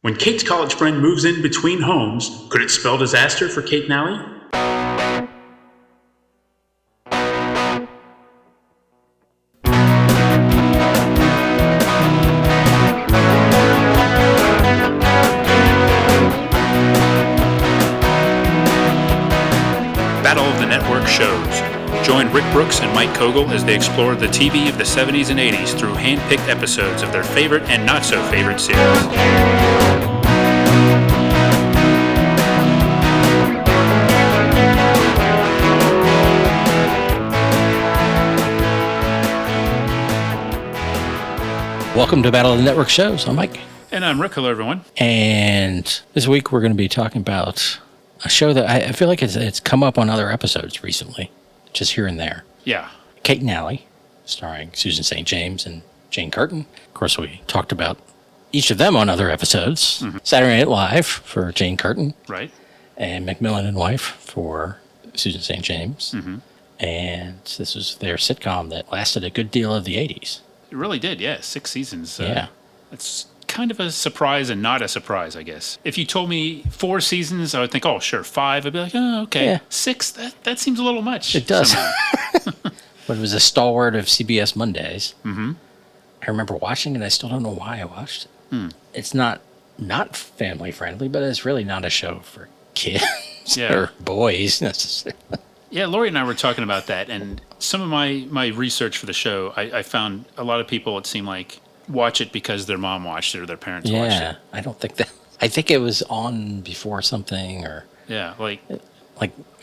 When Kate's college friend moves in between homes, could it spell disaster for Kate and Allie? Battle of the Network shows. Join Rick Brooks and Mike Kogel as they explore the TV of the 70s and 80s through hand-picked episodes of their favorite and not-so-favorite series. Welcome to Battle of the Network shows. I'm Mike. And I'm Rick. Hello, everyone. And this week we're going to be talking about a show that I feel like it's come up on other episodes recently, just here and there. Yeah. Kate and Allie, starring Susan St. James and Jane Curtin. Of course, we talked about each of them on other episodes. Mm-hmm. Saturday Night Live for Jane Curtin. Right. And Macmillan and Wife for Susan St. James. Mm-hmm. And this was their sitcom that lasted a good deal of the 80s. It really did, yeah. 6 seasons. Yeah. It's kind of a surprise and not a surprise, I guess. If you told me 4 seasons, I would think, oh, sure, 5. I'd be like, oh, okay. Yeah. 6, that seems a little much. It does. But it was a stalwart of CBS Mondays. Mm-hmm. I remember watching it. I still don't know why I watched it. It's not family friendly, but it's really not a show for kids or boys necessarily. Yeah, Lori and I were talking about that, and some of my research for the show, I found a lot of people, it seemed like, watch it because their mom watched it or their parents watched it. Yeah, I don't think that. I think it was on before something, or I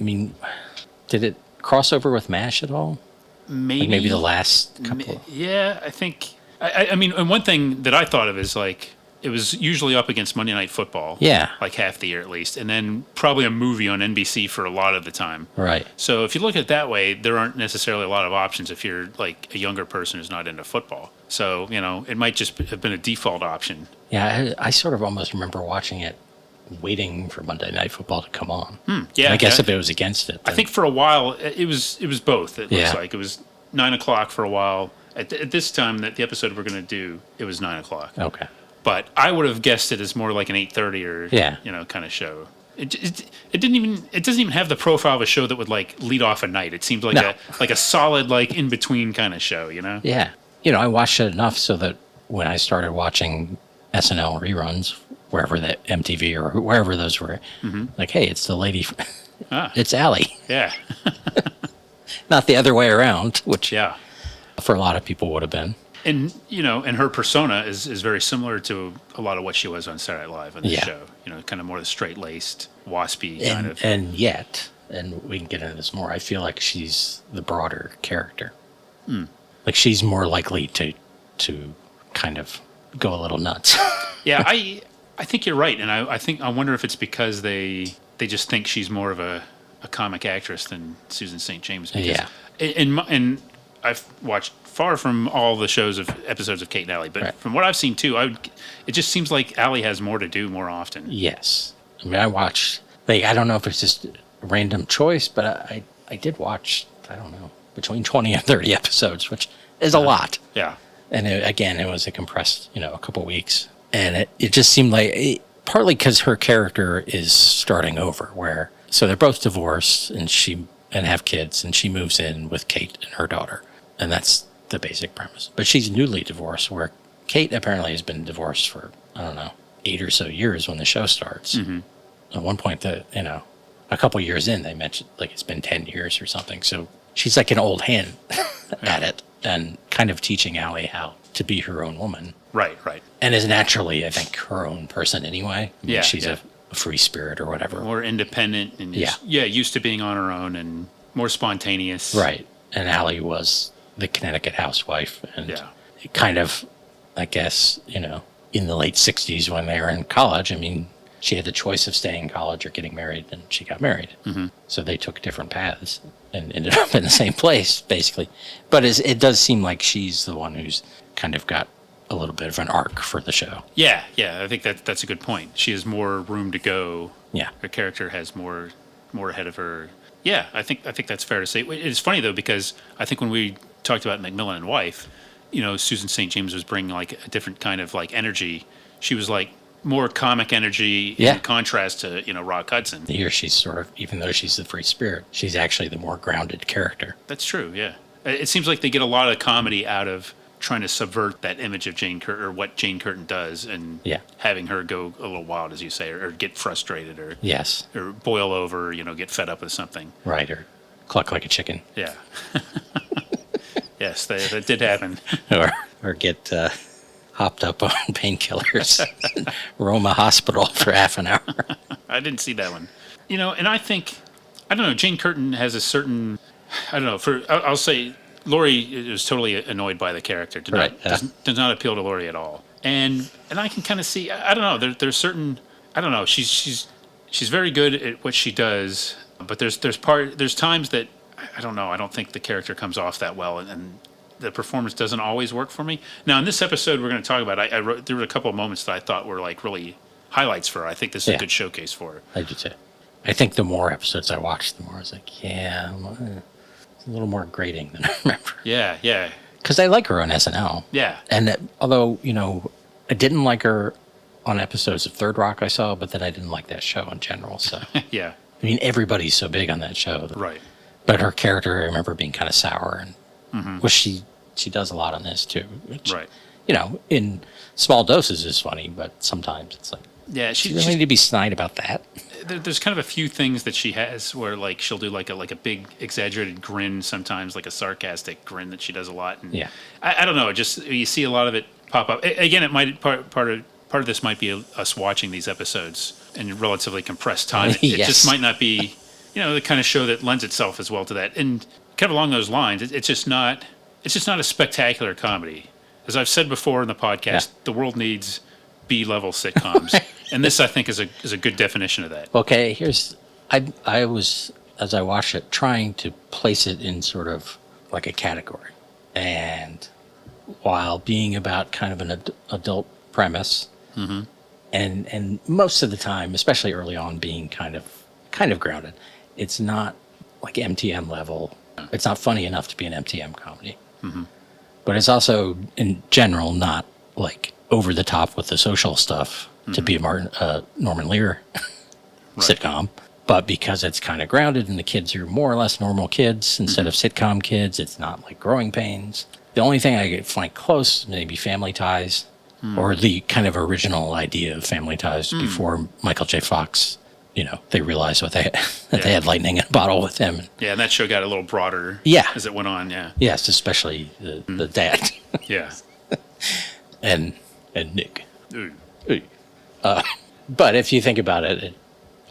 mean, did it cross over with MASH at all? Maybe the last couple. Yeah, I think. I mean, and one thing that I thought of is like, it was usually up against Monday Night Football. Yeah. Like half the year at least. And then probably a movie on NBC for a lot of the time. Right. So if you look at it that way, there aren't necessarily a lot of options if you're like a younger person who's not into football. So, it might just have been a default option. Yeah, I sort of almost remember watching it, waiting for Monday Night Football to come on. Yeah. And I guess if it was against it. I think for a while, it was both, it looks like. It was 9 o'clock for a while. At this time, that the episode we're going to do, it was 9 o'clock. Okay. But I would have guessed it as more like an 8:30 or kind of show. It doesn't even have the profile of a show that would like lead off a night. It seems like a solid like in between kind of show, Yeah. I watched it enough so that when I started watching SNL reruns, wherever that MTV or wherever those were, like, hey, it's the lady, it's Allie. Yeah. Not the other way around, which for a lot of people would have been. And, and her persona is very similar to a lot of what she was on Saturday Night Live on the show. Kind of more the straight-laced, waspy kind of. And yet, and we can get into this more, I feel like she's the broader character. Like, she's more likely to kind of go a little nuts. Yeah, I think you're right. And I wonder if it's because they just think she's more of a comic actress than Susan St. James. Yeah. And I've watched far from all the episodes of Kate and Allie, but from what I've seen too, it just seems like Allie has more to do more often. Yes. I mean, I watched, I don't know if it's just a random choice, but I did watch, I don't know, between 20 and 30 episodes, which is a lot. Yeah. And it was a compressed, a couple weeks. And it just seemed like, partly because her character is starting over, so they're both divorced and have kids, and she moves in with Kate and her daughter. And that's the basic premise. But she's newly divorced, where Kate apparently has been divorced for, 8 or so years when the show starts. Mm-hmm. At one point, a couple years in, they mentioned like it's been 10 years or something. So she's like an old hand at it, and kind of teaching Allie how to be her own woman. Right. And is naturally, I think, her own person anyway. I mean, she's a free spirit or whatever. More independent and used to being on her own and more spontaneous. Right. And Allie was the Connecticut housewife, and kind of, I guess, in the late 60s when they were in college, I mean, she had the choice of staying in college or getting married, and she got married. Mm-hmm. So they took different paths and ended up in the same place, basically. But it does seem like she's the one who's kind of got a little bit of an arc for the show. Yeah, I think that's a good point. She has more room to go. Yeah. Her character has more ahead of her. Yeah, I think that's fair to say. It's funny, though, because I think when we talked about Macmillan and Wife, Susan St. James was bringing like a different kind of like energy. She was like more comic energy in contrast to, Rock Hudson. Here she's sort of, even though she's the free spirit, she's actually the more grounded character. That's true, yeah. It seems like they get a lot of comedy out of trying to subvert that image of Jane Curtin, or what Jane Curtin does, and having her go a little wild, as you say, or get frustrated, or or boil over, get fed up with something. Right, or cluck like a chicken. Yeah. Yes, that did happen. or get hopped up on painkillers, roam a hospital for half an hour. I didn't see that one. And I think, I don't know, Jane Curtin has a certain, I don't know, I'll say Laurie was totally annoyed by the character. Does not appeal to Laurie at all. And I can kind of see, I don't know, there's certain, I don't know, she's very good at what she does, but there's times that, I don't know, I don't think the character comes off that well, and the performance doesn't always work for me. Now, in this episode we're going to talk about, I wrote, there were a couple of moments that I thought were like really highlights for her. I think this is a good showcase for her. I do too. I think the more episodes I watched, the more I was like, it's a little more grating than I remember. Yeah. Because I like her on SNL. Yeah. And although, I didn't like her on episodes of Third Rock I saw, but then I didn't like that show in general. So yeah. I mean, everybody's so big on that show. Right. But her character, I remember being kind of sour, and which she does a lot on this too. Which, right. In small doses is funny, but sometimes it's like, she really need to be snide about that. There's kind of a few things that she has where, like, she'll do like a big exaggerated grin sometimes, like a sarcastic grin that she does a lot. And I don't know, just you see a lot of it pop up. Again, it might part of this might be us watching these episodes in relatively compressed time. It just might not be, the kind of show that lends itself as well to that. And kind of along those lines, it's just not a spectacular comedy. As I've said before in the podcast, the world needs B-level sitcoms, and this, I think, is a good definition of that. Okay, I was, as I watched it, trying to place it in sort of like a category, and while being about kind of an adult premise, and most of the time, especially early on, being kind of grounded, it's not like MTM level. It's not funny enough to be an MTM comedy, but it's also in general not like over the top with the social stuff to be a Norman Lear sitcom. But because it's kind of grounded and the kids are more or less normal kids instead of sitcom kids, it's not like Growing Pains. The only thing I find close, maybe Family Ties, or the kind of original idea of Family Ties before Michael J. Fox, they realized they had lightning in a bottle with him. Yeah, and that show got a little broader as it went on, Yes, especially the dad. Yeah. and Nick. But if you think about it,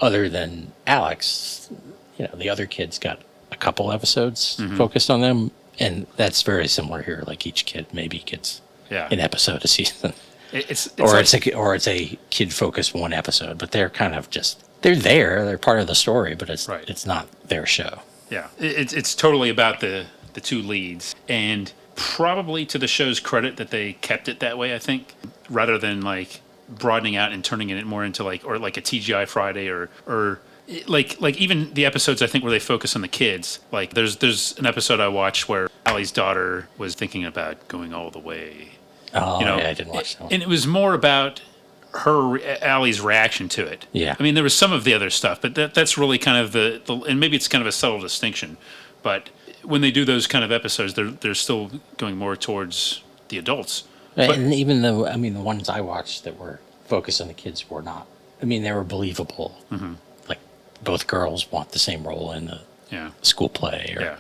other than Alex, the other kids got a couple episodes focused on them, and that's very similar here. Like each kid maybe gets an episode a season, it's a kid focused one episode, but they're kind of they're part of the story, but it's not their show. Yeah, it's totally about the two leads, and probably to the show's credit that they kept it that way, I think, rather than like broadening out and turning it more into like a TGI Friday or like even the episodes I think where they focus on the kids. Like there's an episode I watched where Allie's daughter was thinking about going all the way. Oh, I didn't watch that one. And it was more about Allie's reaction to it. Yeah. I mean, there was some of the other stuff, but that's really kind of the and maybe it's kind of a subtle distinction, but when they do those kind of episodes, they're still going more towards the adults. And even though, the ones I watched that were focused on the kids were not. They were believable. Like both girls want the same role in the school play. Or,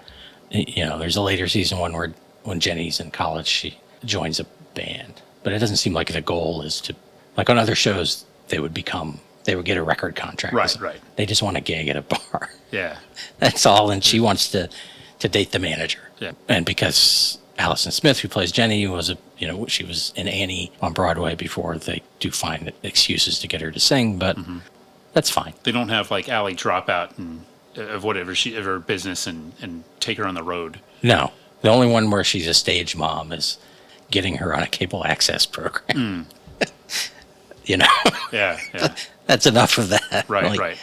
there's a later season one where when Jenny's in college, she joins a band. But it doesn't seem like the goal is to, like on other shows, they would get a record contract. Right. They just want to gig at a bar. Yeah. That's all. And she wants to date the manager. Yeah. And because Allison Smith, who plays Jenny, she was in Annie on Broadway before they do find excuses to get her to sing, but that's fine. They don't have like Allie drop out of whatever of her business and take her on the road. No. The only one where she's a stage mom is getting her on a cable access program. Yeah. That's enough of that. Right.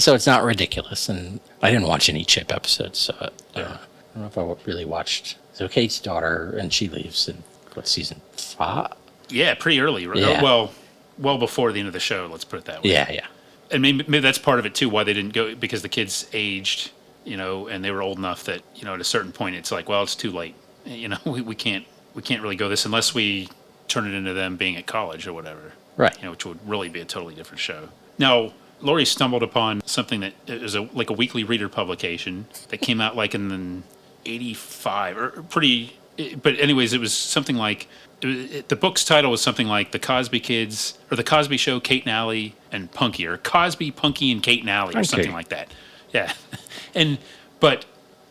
So it's not ridiculous, and I didn't watch any Chip episodes, so I don't know if I really watched. So Kate's daughter, and she leaves in season 5? Yeah, pretty early. Yeah. Well, well before the end of the show. Let's put it that way. Yeah. And maybe that's part of it too. Why they didn't go, because the kids aged, and they were old enough that at a certain point it's like, well, it's too late. We can't really go this unless we turn it into them being at college or whatever. Right. Which would really be a totally different show. Now, Lori stumbled upon something that is like a weekly reader publication that came out like in '85 or pretty. But anyways, it was something like the book's title was something like The Cosby Kids or The Cosby Show, Kate and Allie and Punky, or Cosby, Punky, and Kate and Allie, or something like that. Yeah, but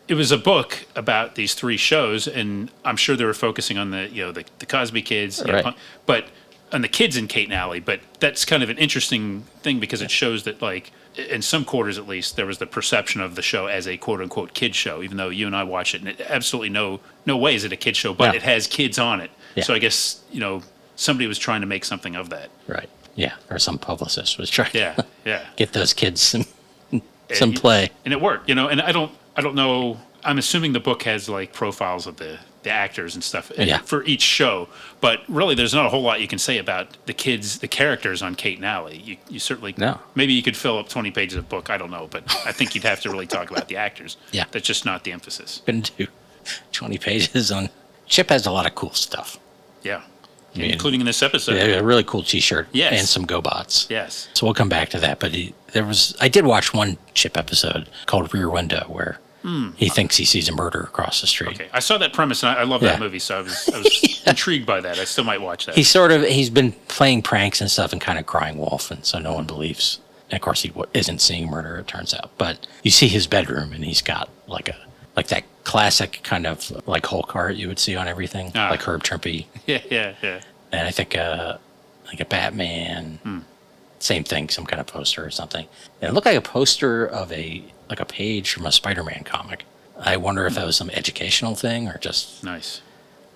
it was a book about these three shows, and I'm sure they were focusing on the Cosby Kids, right. But on the kids in Kate and Allie. But that's kind of an interesting thing because it shows that, like, in some quarters at least, there was the perception of the show as a quote unquote kid show, even though you and I watch it, and it absolutely no way is it a kid show, but it has kids on it. Yeah. So I guess somebody was trying to make something of that. Right. Yeah. Or some publicist was trying. Yeah. Get those kids some play, and it worked. And I don't know. I'm assuming the book has like profiles of the actors and stuff for each show, but really there's not a whole lot you can say about the characters on Kate and Allie. You certainly maybe you could fill up 20 pages of book. I don't know, but I think you'd have to really talk about the actors. Yeah, that's just not the emphasis. Couldn't do 20 pages on. Chip has a lot of cool stuff. Yeah. Including in this episode. Yeah, a really cool T-shirt. Yes. And some GoBots. Yes. So we'll come back to that. But I did watch one Chip episode called Rear Window where he thinks he sees a murder across the street. Okay. I saw that premise and I love that movie, so I was intrigued by that. I still might watch that. He's been playing pranks and stuff and kind of crying wolf, and so no one believes. And of course, he isn't seeing murder, it turns out. But you see his bedroom, and he's got like that classic kind of like Hulk art you would see on everything, like Herb Trimpe. Yeah. And I think like a Batman, same thing, some kind of poster or something. And it looked like a poster of a page from a Spider-Man comic. I wonder if that was some educational thing or just nice.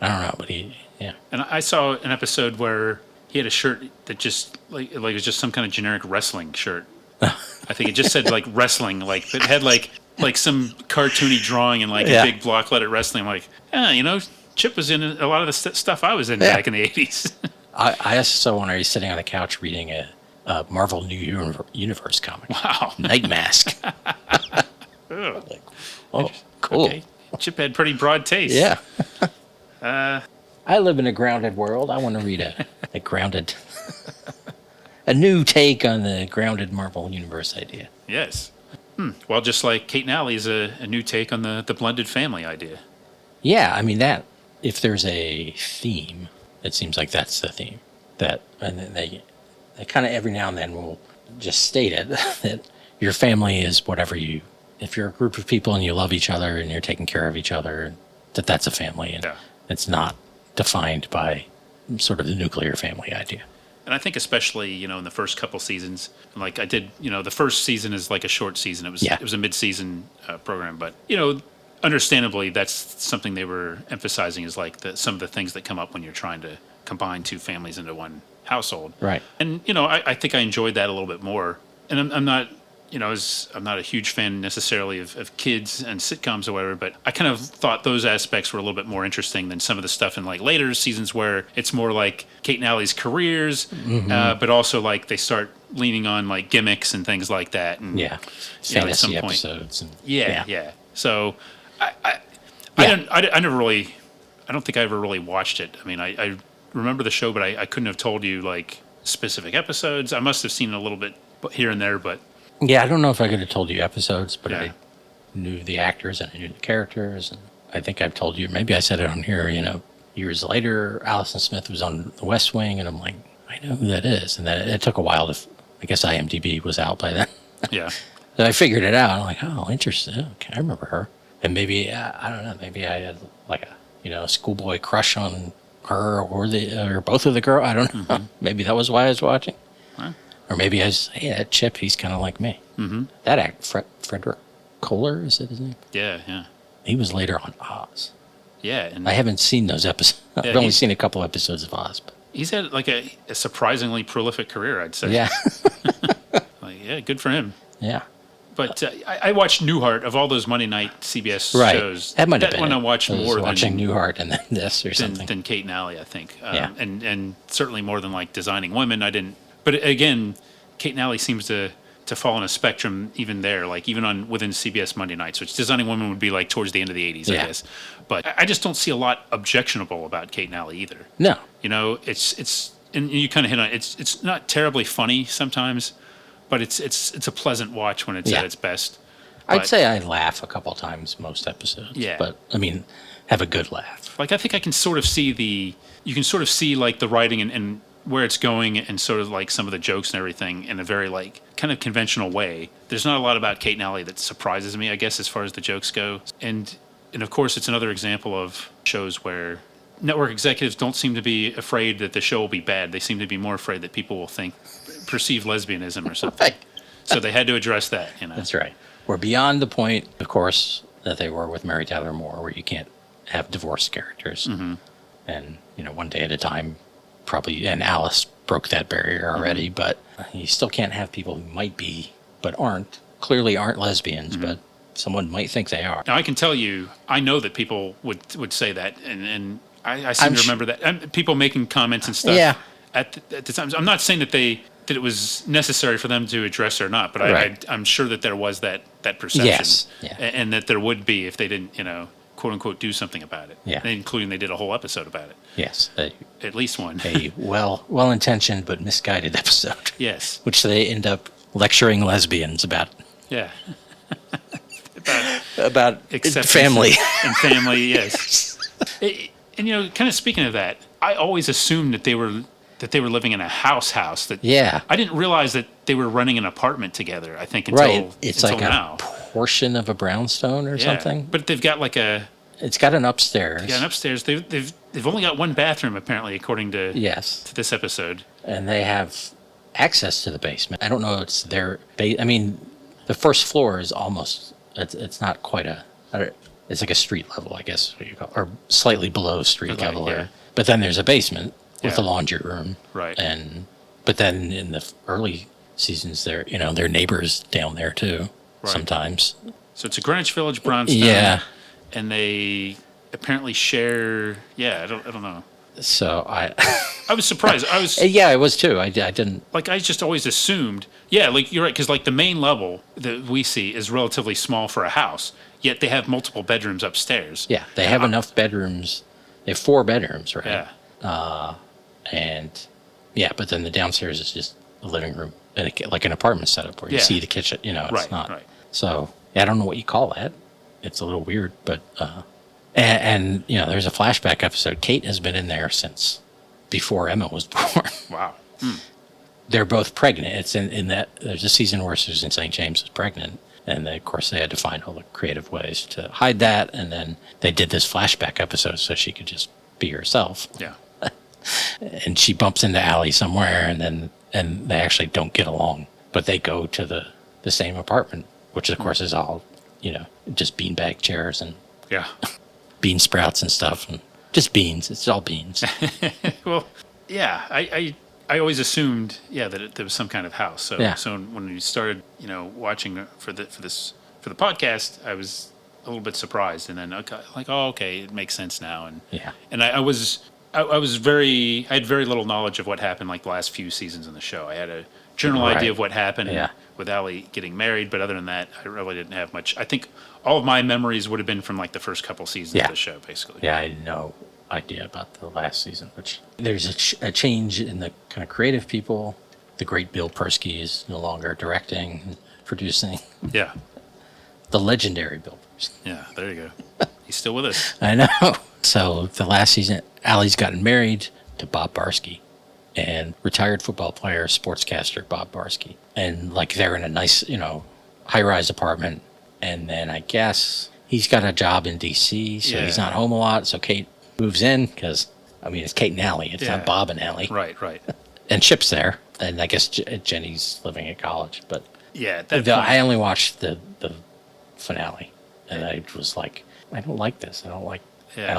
I don't know, but And I saw an episode where he had a shirt that just like it was just some kind of generic wrestling shirt. I think it just said like wrestling, like it had like some cartoony drawing and like a big block letter wrestling. I'm like, Chip was in a lot of the stuff I was in back in the 80s. I also wonder, he's sitting on the couch reading a Marvel New Universe comic. Wow. Night Mask. Like, cool. Okay. Chip had pretty broad taste. Yeah. I live in a grounded world. I want to read a grounded, a new take on the grounded Marvel Universe idea. Yes. Well, just like Kate and Allie is a new take on the blended family idea. Yeah, I mean that. If there's a theme, it seems like that's the theme. And they kind of every now and then will just state it that your family is whatever you. If you're a group of people and you love each other and you're taking care of each other, that's a family, and it's not defined by sort of the nuclear family idea. And I think especially, in the first couple seasons, like I did, the first season is like a short season. It was a mid-season program, but understandably, that's something they were emphasizing is like some of the things that come up when you're trying to combine two families into one household. Right. And I think I enjoyed that a little bit more. And I'm not. I'm not a huge fan necessarily of kids and sitcoms or whatever, but I kind of thought those aspects were a little bit more interesting than some of the stuff in like later seasons where it's more like Kate and Allie's careers, but also like they start leaning on like gimmicks and things like that. And fantasy some episodes. And, So I never really, I don't think I ever really watched it. I mean, I remember the show, but I couldn't have told you like specific episodes. I must have seen it a little bit here and there, but. Yeah, I don't know if I could have told you episodes, but I knew the actors and I knew the characters. And I think I've told you, maybe I said it on here, years later, Allison Smith was on The West Wing, and I'm like, I know who that is. And then it took a while I guess IMDb was out by then. Yeah. So I figured it out. I'm like, oh, interesting. Okay, I remember her. And maybe, I don't know, maybe I had like a schoolboy crush on her or both of the girls. I don't know. Mm-hmm. Maybe that was why I was watching. Huh? Or maybe I was, hey, that Chip, he's kind of like me. Mm-hmm. That actor, Frederick Kohler, is that his name? Yeah. He was later on Oz. Yeah. And I haven't seen those episodes. I've only seen a couple episodes of Oz. But. He's had like a surprisingly prolific career, I'd say. Yeah. Good for him. Yeah. But I watched Newhart of all those Monday night CBS shows. That might have been one I watched more watching Newhart and then this or something. Than Kate and Allie, I think. Yeah. And certainly more than like Designing Women. I didn't But again, Kate and Allie seems to fall on a spectrum even there, like even on within CBS Monday nights, which Designing Women would be like towards the end of the 80s, I guess. But I just don't see a lot objectionable about Kate and Allie either. No. You know, it's and you kind of hit on it. It's not terribly funny sometimes, but it's a pleasant watch when it's at its best. But I'd say I laugh a couple times most episodes. Yeah. But, I mean, have a good laugh. like I think I can sort of see you can sort of see like the writing and where it's going and sort of like some of the jokes and everything in a very like kind of conventional way. There's not a lot about Kate and Allie that surprises me, I guess, as far as the jokes go. And of course, it's another example of shows where network executives don't seem to be afraid that the show will be bad. They seem to be more afraid that people will perceive lesbianism or something. Right. So they had to address that. That's right. We're beyond the point, of course, that they were with Mary Tyler Moore, where you can't have divorced characters. Mm-hmm. And, one day at a time, probably, and Alice broke that barrier already, but you still can't have people who might be, but clearly aren't lesbians, but someone might think they are. Now, I can tell you, I know that people would say that, and I seem to remember that. And people making comments and stuff at the time. I'm not saying that it was necessary for them to address it or not, but I'm sure that there was that perception. Yes. Yeah. And that there would be if they didn't, quote unquote, do something about it. Yeah. Including they did a whole episode about it. Yes. At least one. A well-intentioned but misguided episode. Yes. Which they end up lecturing lesbians about. Yeah. about family. And family, yes. And, kind of speaking of that, I always assumed that they were living in a house. I didn't realize that they were running an apartment together. I think until now. A portion of a brownstone or something. But they've got like it's got an upstairs. They've only got one bathroom apparently, according to to this episode. And they have access to the basement. I don't know. It's their. I mean, the first floor is almost. It's not quite it's like a street level, I guess, what you call it, or slightly below street level. Yeah. But then there's a basement with a laundry room. Right. But then in the early seasons, they're neighbors down there too. Right. Sometimes. So it's a Greenwich Village brownstone. Yeah. And they apparently share. Yeah, I don't know. So I was surprised. I was too. I didn't. Like, I just always assumed. Yeah, like, you're right, because, like, the main level that we see is relatively small for a house, yet they have multiple bedrooms upstairs. Yeah, they have enough bedrooms. They have 4 bedrooms, right? Yeah. But then the downstairs is just a living room, like an apartment setup where you see the kitchen. It's not. Right. So, I don't know what you call that. It's a little weird, but... And there's a flashback episode. Kate has been in there since before Emma was born. Wow. They're both pregnant. It's in that there's a season where Susan St. James is pregnant, and of course they had to find all the creative ways to hide that. And then they did this flashback episode so she could just be herself. Yeah. And she bumps into Allie somewhere, and they actually don't get along, but they go to the same apartment, which of course is all just beanbag chairs and bean sprouts and stuff, and just beans. It's all beans. Well, yeah, I always assumed that there was some kind of house. So when we started watching for the podcast, I was a little bit surprised, and then okay, it makes sense now. And I had very little knowledge of what happened like the last few seasons in the show. I had a general idea of what happened with Allie getting married, but other than that, I really didn't have much. I think all of my memories would have been from like the first couple seasons of the show, basically. Yeah, I had no idea about the last season, which there's a change in the kind of creative people. The great Bill Persky is no longer directing and producing. Yeah. The legendary Bill Persky. Yeah, there you go. He's still with us. I know. So the last season, Allie's gotten married to Bob Barsky, and retired football player, sportscaster Bob Barsky. And like they're in a nice, high-rise apartment. And then I guess he's got a job in D.C., so he's not home a lot. So Kate moves in because, it's Kate and Allie. It's not Bob and Allie. Right. And Chip's there. And I guess Jenny's living at college. But I only watched the finale. And I was like, I don't like this. I don't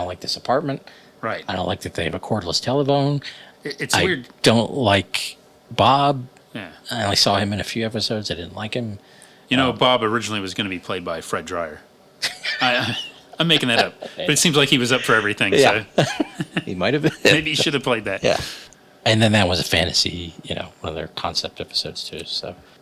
like this apartment. Right. I don't like that they have a cordless telephone. It's weird. I don't like Bob. Yeah. I only saw him in a few episodes. I didn't like him. Bob originally was going to be played by Fred Dreyer. I'm making that up. But it seems like he was up for everything. Yeah. So He might have been. Maybe he should have played that. Yeah. And then that was a fantasy, one of their concept episodes too.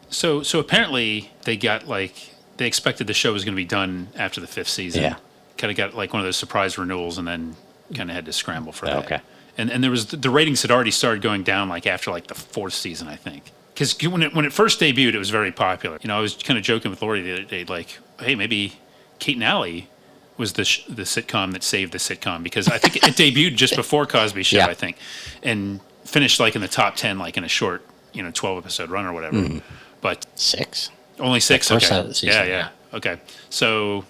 So apparently they got they expected the show was going to be done after the 5th season. Yeah. Kind of got one of those surprise renewals, and then kind of had to scramble for that. Okay. And there was the ratings had already started going down after the 4th season, I think. Because when it first debuted, it was very popular. I was kind of joking with Lori the other day, hey, maybe Kate and Allie was the sitcom that saved the sitcom, because I think it debuted just before Cosby Show, I think, and finished in the top 10, in a short 12 episode run or whatever. Mm. But 6, only 6. First Okay. Season, yeah. Okay. So,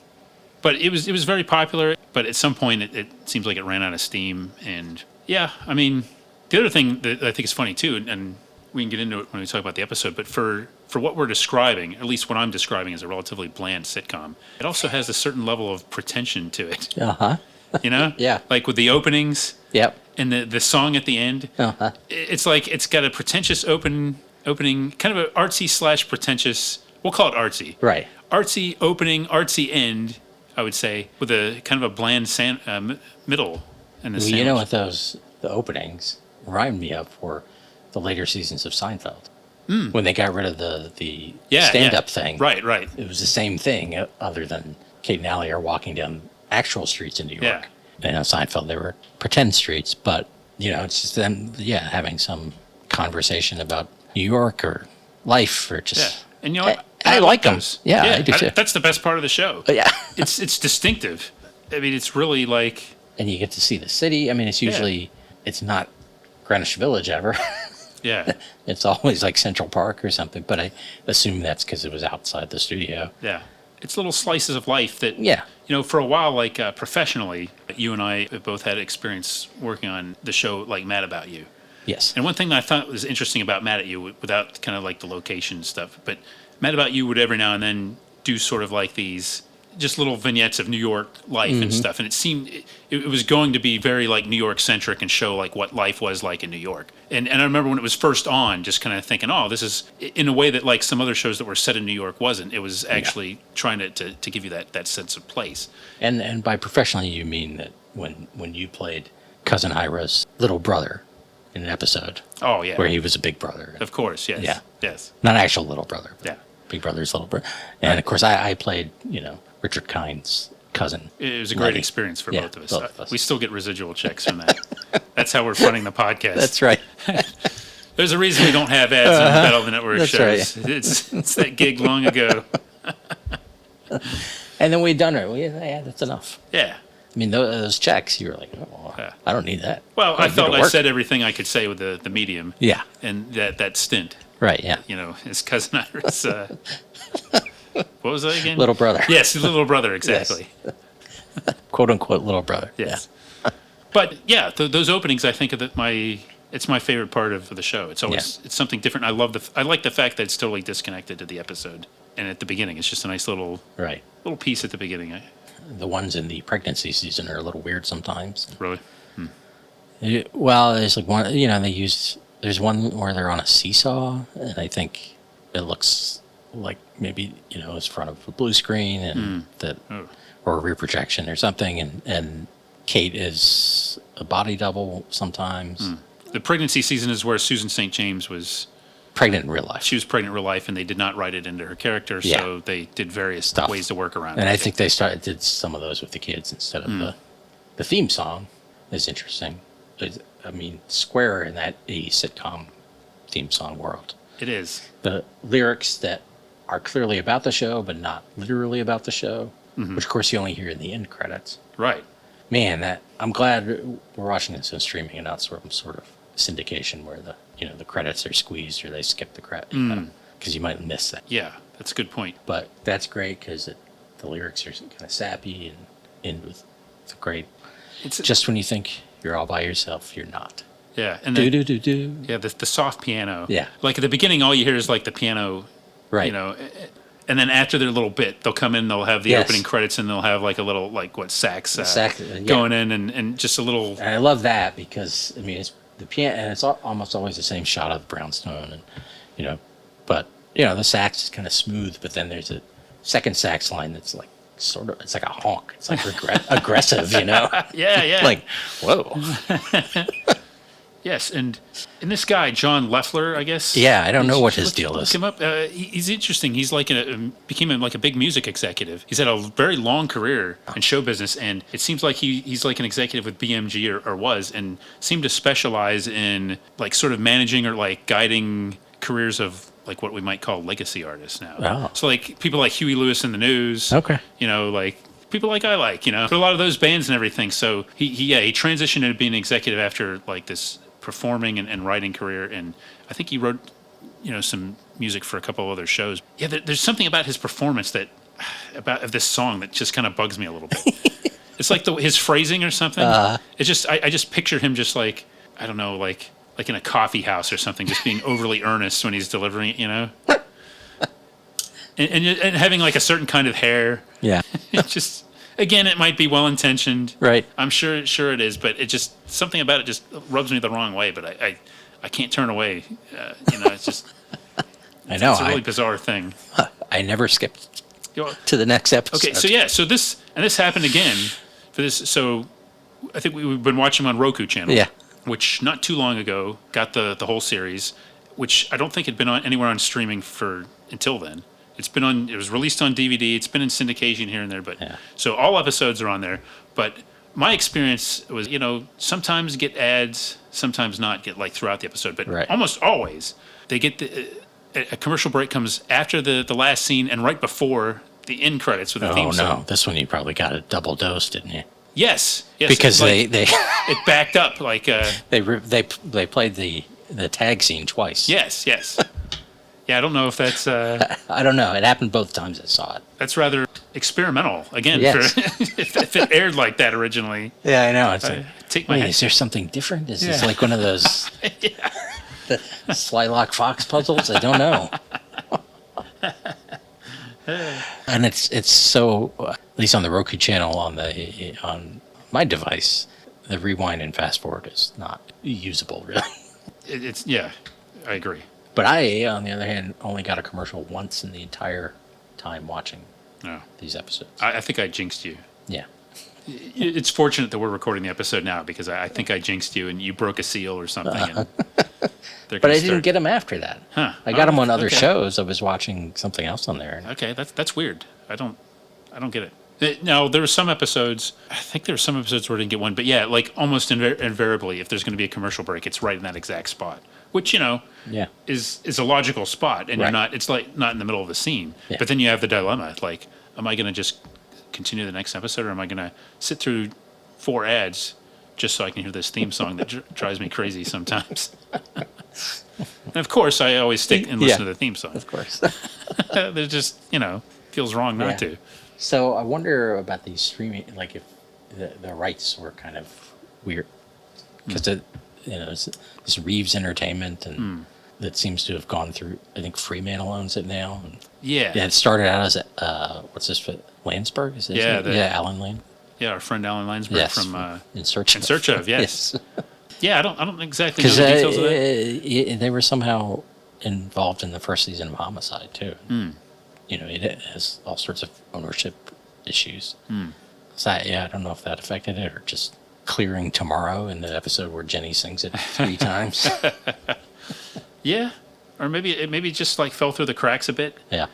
but it was very popular. But at some point, it seems like it ran out of steam. And yeah, I mean, the other thing that I think is funny too, and we can get into it when we talk about the episode, but for what we're describing, at least what I'm describing as a relatively bland sitcom, it also has a certain level of pretension to it. Uh-huh. Yeah. With the openings. Yep. And the song at the end. Uh-huh. It's it's got a pretentious opening, kind of an artsy / pretentious, we'll call it artsy. Right. Artsy opening, artsy end, I would say, with a kind of a bland middle in the sandwich. You know what the openings remind me of were the later seasons of Seinfeld. When they got rid of the stand-up thing. Right. It was the same thing, other than Kate and Allie are walking down actual streets in New York. Yeah. And on Seinfeld, they were pretend streets, but, it's just them, having some conversation about New York or life or just... Yeah. And I like them. those. Yeah, I do too. That's the best part of the show. Yeah. It's distinctive. I mean, it's really And you get to see the city. I mean, it's usually... It's not Greenwich Village ever. Yeah. It's always Central Park or something, but I assume that's because it was outside the studio. Yeah. It's little slices of life that, for a while, professionally, you and I have both had experience working on the show Mad About You. Yes. And one thing that I thought was interesting about Mad at You, without kind of the location stuff, but Mad About You would every now and then do sort of these just little vignettes of New York life and stuff. And it seemed it was going to be very New York centric and show what life was like in New York. And I remember when it was first on, just kind of thinking, oh, this is in a way that some other shows that were set in New York wasn't. It was actually trying to give you that sense of place. And by professionally, you mean that when you played Cousin Ira's little brother in an episode. Oh, yeah. Where he was a big brother. Of course, yes. Yeah. Yes. Not actual little brother. Yeah. Big brother's little brother. And of course, I played, Richard Kind's cousin. It was a great experience for both of us. We still get residual checks from that. That's how we're funding the podcast. That's right. There's a reason we don't have ads in the Battle of the Network That's shows. Right. It's that gig long ago. And then we'd done it. That's enough. Yeah. I mean, those checks, you were like, I don't need that. Well, I felt I said everything I could say with the medium. Yeah. And that stint. Right, yeah. His cousin Iris. What was that again? Little brother. Yes, his little brother, exactly. Yes. Quote unquote little brother. Yes. Yeah. But yeah, those openings, I think, it's my favorite part of the show. It's always it's something different. I like the fact that it's totally disconnected to the episode. And at the beginning, it's just a nice little piece at the beginning. The ones in the pregnancy season are a little weird sometimes. Really? Well, there's one, there's one where they're on a seesaw, and I think it looks like maybe, it's front of a blue screen and or a rear projection or something, and Kate is a body double sometimes. The pregnancy season is where Susan St. James was pregnant in real life. She was pregnant in real life, and they did not write it into her character, so they did various ways to work around it. And I think they did some of those with the kids instead of the theme song is interesting. I mean, square in that 80s sitcom theme song world. It is. The lyrics that are clearly about the show, but not literally about the show, which of course you only hear in the end credits. Right. Man, I'm glad we're watching this on streaming and not some sort of syndication where the credits are squeezed or they skip the credit, because you might miss that. Yeah, that's a good point. But that's great because the lyrics are kind of sappy and end with the great. It's just when you think you're all by yourself, you're not. Yeah, and do do do do. Yeah, the soft piano. Yeah, at the beginning, all you hear is the piano. Right. And then after their little bit, they'll come in, they'll have the opening credits, and they'll have a little sax going in, and just a little. And I love that because it's the piano, and it's almost always the same shot of the brownstone, and but the sax is kind of smooth, but then there's a second sax line that's sort of, it's like a honk. It's aggressive, Yeah. Like, whoa. Yes, and this guy, John Leffler, I guess. Yeah, I don't know what his deal is. Look him up. He's interesting. He's like became like a big music executive. He's had a very long career in show business, and it seems like he's like an executive with BMG or was, and seemed to specialize in like sort of managing or like guiding careers of like what we might call legacy artists now. Oh. So like people like Huey Lewis and the News. Okay. You know, like people like I like, you know, for a lot of those bands and everything. So he transitioned into being an executive after like this performing and writing career, and I think he wrote, you know, some music for a couple of other shows. Yeah, there's something about his performance of this song that just kind of bugs me a little bit. It's like his phrasing or something. It's just I just picture him just like, I don't know, like in a coffee house or something, just being overly earnest when he's delivering it, you know, and having like a certain kind of hair. Yeah. It just, again, it might be well intentioned, right? I'm sure it is, but it just, something about it just rubs me the wrong way. But I can't turn away. You know, it's just. I know. It's a really bizarre thing. I never skipped to the next episode. Okay, so this happened again for this. So I think we've been watching him on Roku channel. Yeah. Which not too long ago got the whole series, which I don't think had been anywhere on streaming until then. It was released on DVD. It's been in syndication here and there, but so all episodes are on there. But my experience was, you know, sometimes get ads, sometimes not get like throughout the episode, but almost always they get a commercial break comes after the last scene and right before the end credits with the theme song. Oh no, this one you probably got a double dose, didn't you? Yes. Because like, they it backed up like they played the tag scene twice. Yes. Yeah, I don't know if that's. I don't know. It happened both times I saw it. That's rather experimental. Again, yes. if it aired like that originally. Yeah, I know. It's is there something different? Is this like one of those the Slylock Fox puzzles? I don't know. And it's so, at least on the Roku channel on my device, the rewind and fast forward is not usable really. It's I agree. But I, on the other hand, only got a commercial once in the entire time watching these episodes. I think I jinxed you. Yeah. It's fortunate that we're recording the episode now because I think I jinxed you and you broke a seal or something. And but I didn't get them after that. Huh. I got them on other shows. I was watching something else on there. Okay, that's weird. I don't get it. Now, there were some episodes, I think there were some episodes where I didn't get one, but yeah, like almost invariably, if there's going to be a commercial break, it's right in that exact spot, which, you know, is a logical spot, and it's like not in the middle of the scene. Yeah. But then you have the dilemma, like, am I going to just continue the next episode, or am I going to sit through 4 ads just so I can hear this theme song that drives me crazy sometimes? And of course, I always stick and listen to the theme song. Of course. There's just, you know, feels wrong not to. So I wonder about these streaming, like if the rights were kind of weird, because this Reeves Entertainment and that seems to have gone through. I think Fremantle owns it now. And it started out as what's this? Landsberg? Is this Alan Lane? Yeah, our friend Alan Landsberg from In Search of. Yes. Yeah, I don't exactly know the details of that. They were somehow involved in the first season of Homicide too. You know, it has all sorts of ownership issues. So I don't know if that affected it or just Clearing Tomorrow in the episode where Jenny sings it 3 times. Yeah, or maybe it just like fell through the cracks a bit. Yeah,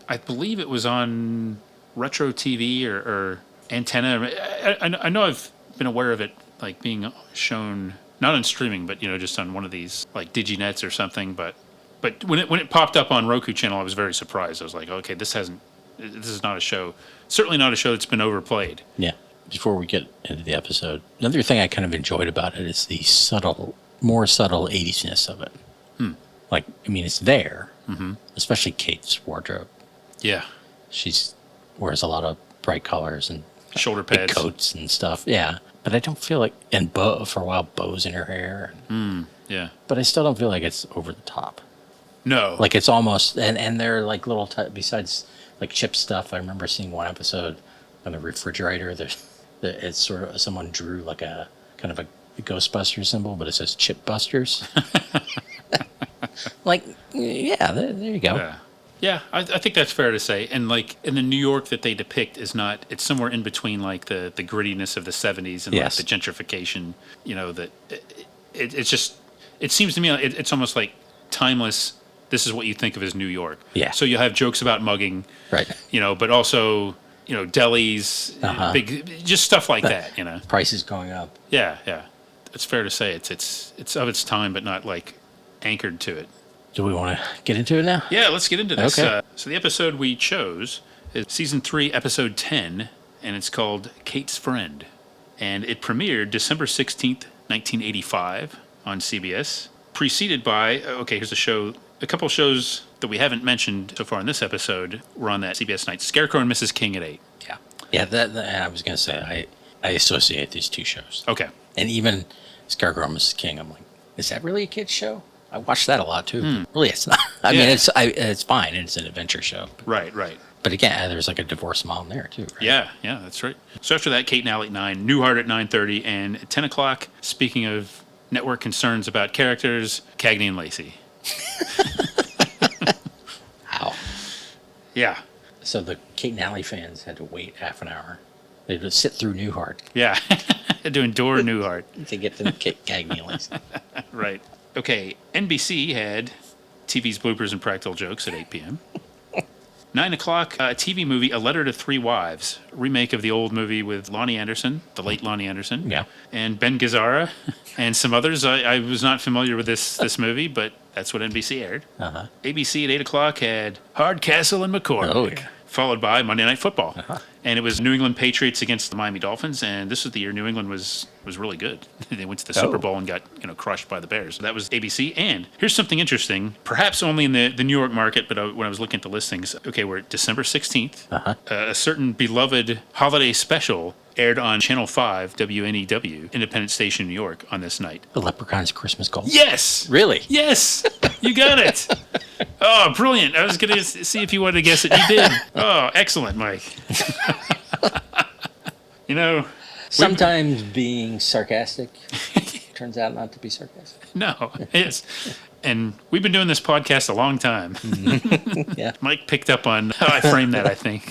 I believe it was on retrotv or Antenna. I know I've been aware of it like being shown not on streaming, but you know, just on one of these like DigiNets or something. But when it popped up on Roku channel, I was very surprised. I was like, okay, this is not a show. Certainly not a show that's been overplayed. Yeah. Before we get into the episode, another thing I kind of enjoyed about it is the more subtle 80s-ness of it. Like, I mean, it's there, especially Kate's wardrobe. Yeah. She wears a lot of bright colors and shoulder pads, coats and stuff. Yeah. But I don't feel like, and for a while, bows in her hair. Yeah. But I still don't feel like it's over the top. No. Like it's almost, and they're like little, besides like chip stuff, I remember seeing one episode on the refrigerator. It's sort of, someone drew like a kind of a Ghostbusters symbol, but it says Chip Busters. Like, yeah, there you go. Yeah, I think that's fair to say. And like in the New York that they depict it's somewhere in between like the grittiness of the 70s and like the gentrification, you know, that it's just, it seems to me it's almost like timeless. This is what you think of as New York. Yeah. So you'll have jokes about mugging, Right. But also, delis, big, just stuff like that, Prices going up. Yeah, yeah. It's fair to say it's of its time, but not like anchored to it. Do we want to get into it now? Yeah, let's get into this. Okay. So the episode we chose is season 3, episode 10, and it's called Kate's Friend. And it premiered December 16th, 1985 on CBS, preceded by, here's a couple shows that we haven't mentioned so far in this episode were on that CBS night, Scarecrow and Mrs. King at 8. Yeah. Yeah, that I was going to say, I associate these two shows. Okay. And even Scarecrow and Mrs. King, I'm like, is that really a kid's show? I watched that a lot, too. Really, it's not. I mean, it's fine. It's an adventure show. Right. But again, there's like a divorced mom there, too. Right? Yeah, that's right. So after that, Kate and Allie at 9, Newhart at 9:30, and at 10 o'clock, speaking of network concerns about characters, Cagney and Lacey. Wow. Yeah. So the Kate and Allie fans had to wait half an hour. They had to sit through Newhart Yeah. To endure Newhart. to get to Cagney and Lacey. Right. Okay, NBC had TV's bloopers and practical jokes at 8 p.m. 9 o'clock, a TV movie, A Letter to Three Wives, remake of the old movie with Lonnie Anderson, the late Lonnie Anderson, Yeah. and Ben Gazzara, and some others. I was not familiar with this movie, but that's what NBC aired. Uh-huh. ABC at 8 o'clock had Hardcastle and McCormick, Oh, yeah. followed by Monday Night Football. And it was New England Patriots against the Miami Dolphins, and this was the year New England was really good. They went to the Super Bowl and got crushed by the Bears. So that was ABC. And here's something interesting, perhaps only in the New York market, but when I was looking at the listings, we're at December 16th. A certain beloved holiday special aired on Channel 5, WNEW, independent station in New York, on this night. The Leprechaun's Christmas Gold. Yes! Really? Yes! You got it! Oh, brilliant. I was going to see if you wanted to guess it. You did. Oh, excellent, Mike. Sometimes being sarcastic turns out not to be sarcastic. No, yes. And we've been doing this podcast a long time. Yeah. Mike picked up on how I framed that, I think.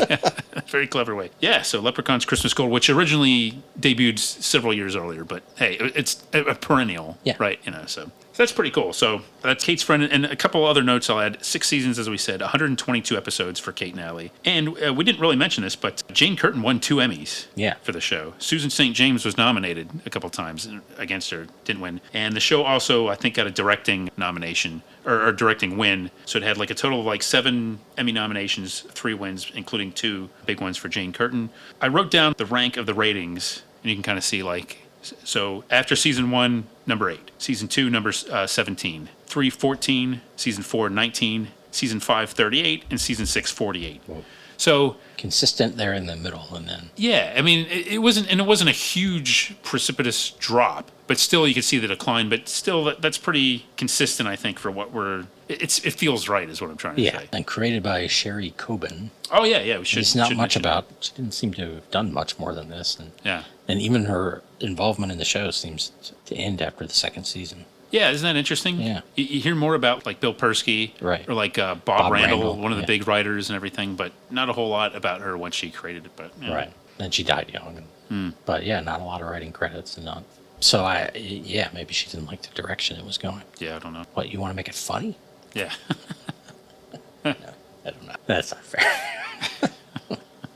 Very clever way. Yeah, so Leprechaun's Christmas Gold, which originally debuted several years earlier, but hey, it's a perennial, right? So that's pretty cool. So that's Kate's Friend, and a couple other notes I'll add. 6 seasons, as we said, 122 episodes for Kate and Allie. And we didn't really mention this, but Jane Curtin won 2 Emmys for the show. Susan St. James was nominated a couple times against her, didn't win. And the show also, I think, got a directing nomination, or directing win. So it had like a total of like 7 Emmy nominations, 3 wins, including 2 big ones for Jane Curtin. I wrote down the rank of the ratings, and you can kind of see so after season 1, number 8, season 2, number 17, 3, 14, season 4, 19, season 5, 38, and season 6, 48. Whoa. So consistent there in the middle, and then I mean, it wasn't a huge precipitous drop, but still you could see the decline. But still, that's pretty consistent, I think, for what it feels right, is what I'm trying to say. And created by Sherry Coben. Oh yeah. She didn't seem to have done much more than this, and even her involvement in the show seems to end after the 2nd season. Yeah, isn't that interesting? Yeah. You hear more about like Bill Persky, right, or like Bob Randall, one of the big writers and everything, but not a whole lot about her when she created it. But right, and she died young. But not a lot of writing credits, and not. So maybe she didn't like the direction it was going. Yeah, I don't know. What, you want to make it funny? Yeah. No, I don't know. That's not fair.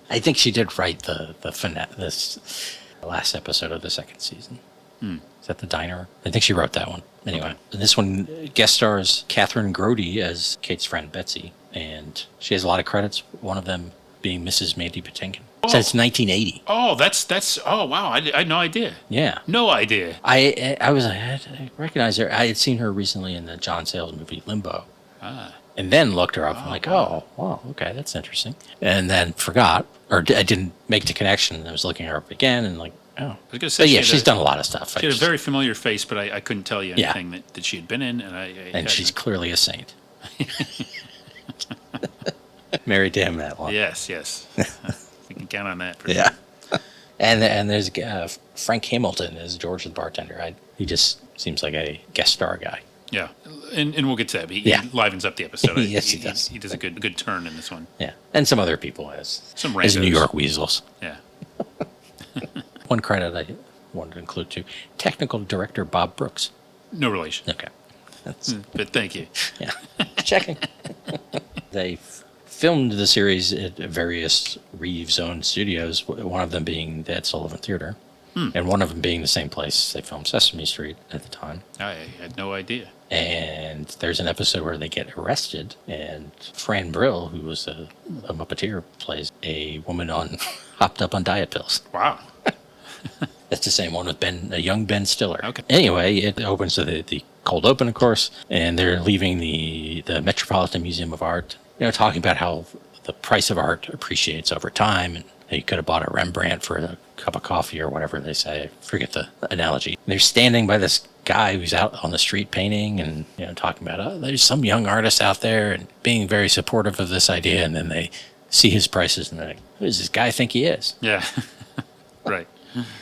I think she did write this last episode of the 2nd season. Is that the diner? I think she wrote that one. Anyway, and this one guest stars Catherine Grody as Kate's friend Betsy, and she has a lot of credits. One of them being Mrs. Mandy Patinkin. Since 1980. Oh, that's oh wow! I had no idea. Yeah, no idea. I recognized her. I had seen her recently in the John Sayles movie Limbo. And then looked her up. I'm like, oh, wow, okay, that's interesting. And then forgot, or I didn't make the connection. I was looking her up again, and like, oh. I was going to say, she's done a lot of stuff. She had a very familiar face, but I couldn't tell you anything that she had been in. And she's clearly a saint. Married to him that long. Yes. We can count on that. For sure. And there's Frank Hamilton as George the bartender. He just seems like a guest star guy. Yeah, and we'll get to that. He livens up the episode. Yes, he does. He does a good turn in this one. Yeah, and some other people as New York weasels. Yeah. One credit I wanted to include too: technical director Bob Brooks. No relation. Okay. That's, But thank you. yeah. Checking. They filmed the series at various Reeves-owned studios, one of them being the Ed Sullivan Theater, and one of them being the same place they filmed Sesame Street at the time. I had no idea. And there's an episode where they get arrested, and Fran Brill, who was a Muppeteer, plays a woman hopped up on diet pills. Wow. That's the same one with a young Ben Stiller. Okay. Anyway, it opens to the cold open, of course, and they're leaving the Metropolitan Museum of Art, talking about how the price of art appreciates over time, and you could have bought a Rembrandt for a cup of coffee or whatever they say. I forget the analogy. They're standing by this guy who's out on the street painting and talking about, there's some young artist out there, and being very supportive of this idea, and then they see his prices and they're like, who does this guy think he is? Yeah. Right.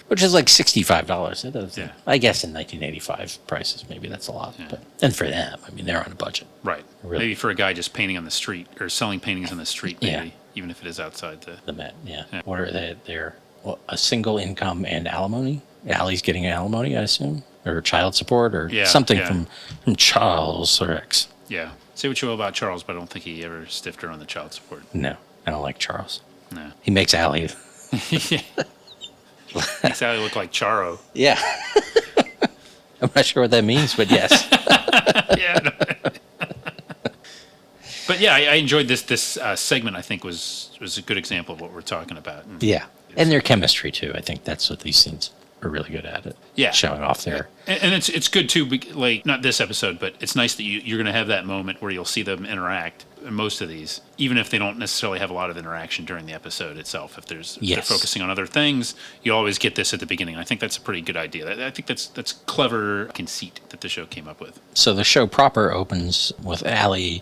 Which is like $65. Yeah. I guess in 1985 prices, maybe that's a lot. Yeah. And for them, they're on a budget. Right. Really. Maybe for a guy just painting on the street or selling paintings on the street, maybe, Yeah. even if it is outside The Met, yeah. What are they? They're a single income and alimony? Allie's getting alimony, I assume? Or child support or something from Charles or X. Yeah. Say what you will about Charles, but I don't think he ever stiffed her on the child support. No, I don't like Charles. No. He makes Allie. Makes Allie look like Charo. Yeah. I'm not sure what that means, but yes. Yeah. But yeah, I enjoyed this segment. I think was a good example of what we're talking about. And their chemistry too. I think that's what these scenes are really good at. Showing off their. And it's good too. Like not this episode, but it's nice that you're going to have that moment where you'll see them interact. In most of these, even if they don't necessarily have a lot of interaction during the episode itself, if they're focusing on other things, you always get this at the beginning. I think that's a pretty good idea. I think that's clever conceit that the show came up with. So the show proper opens with Allie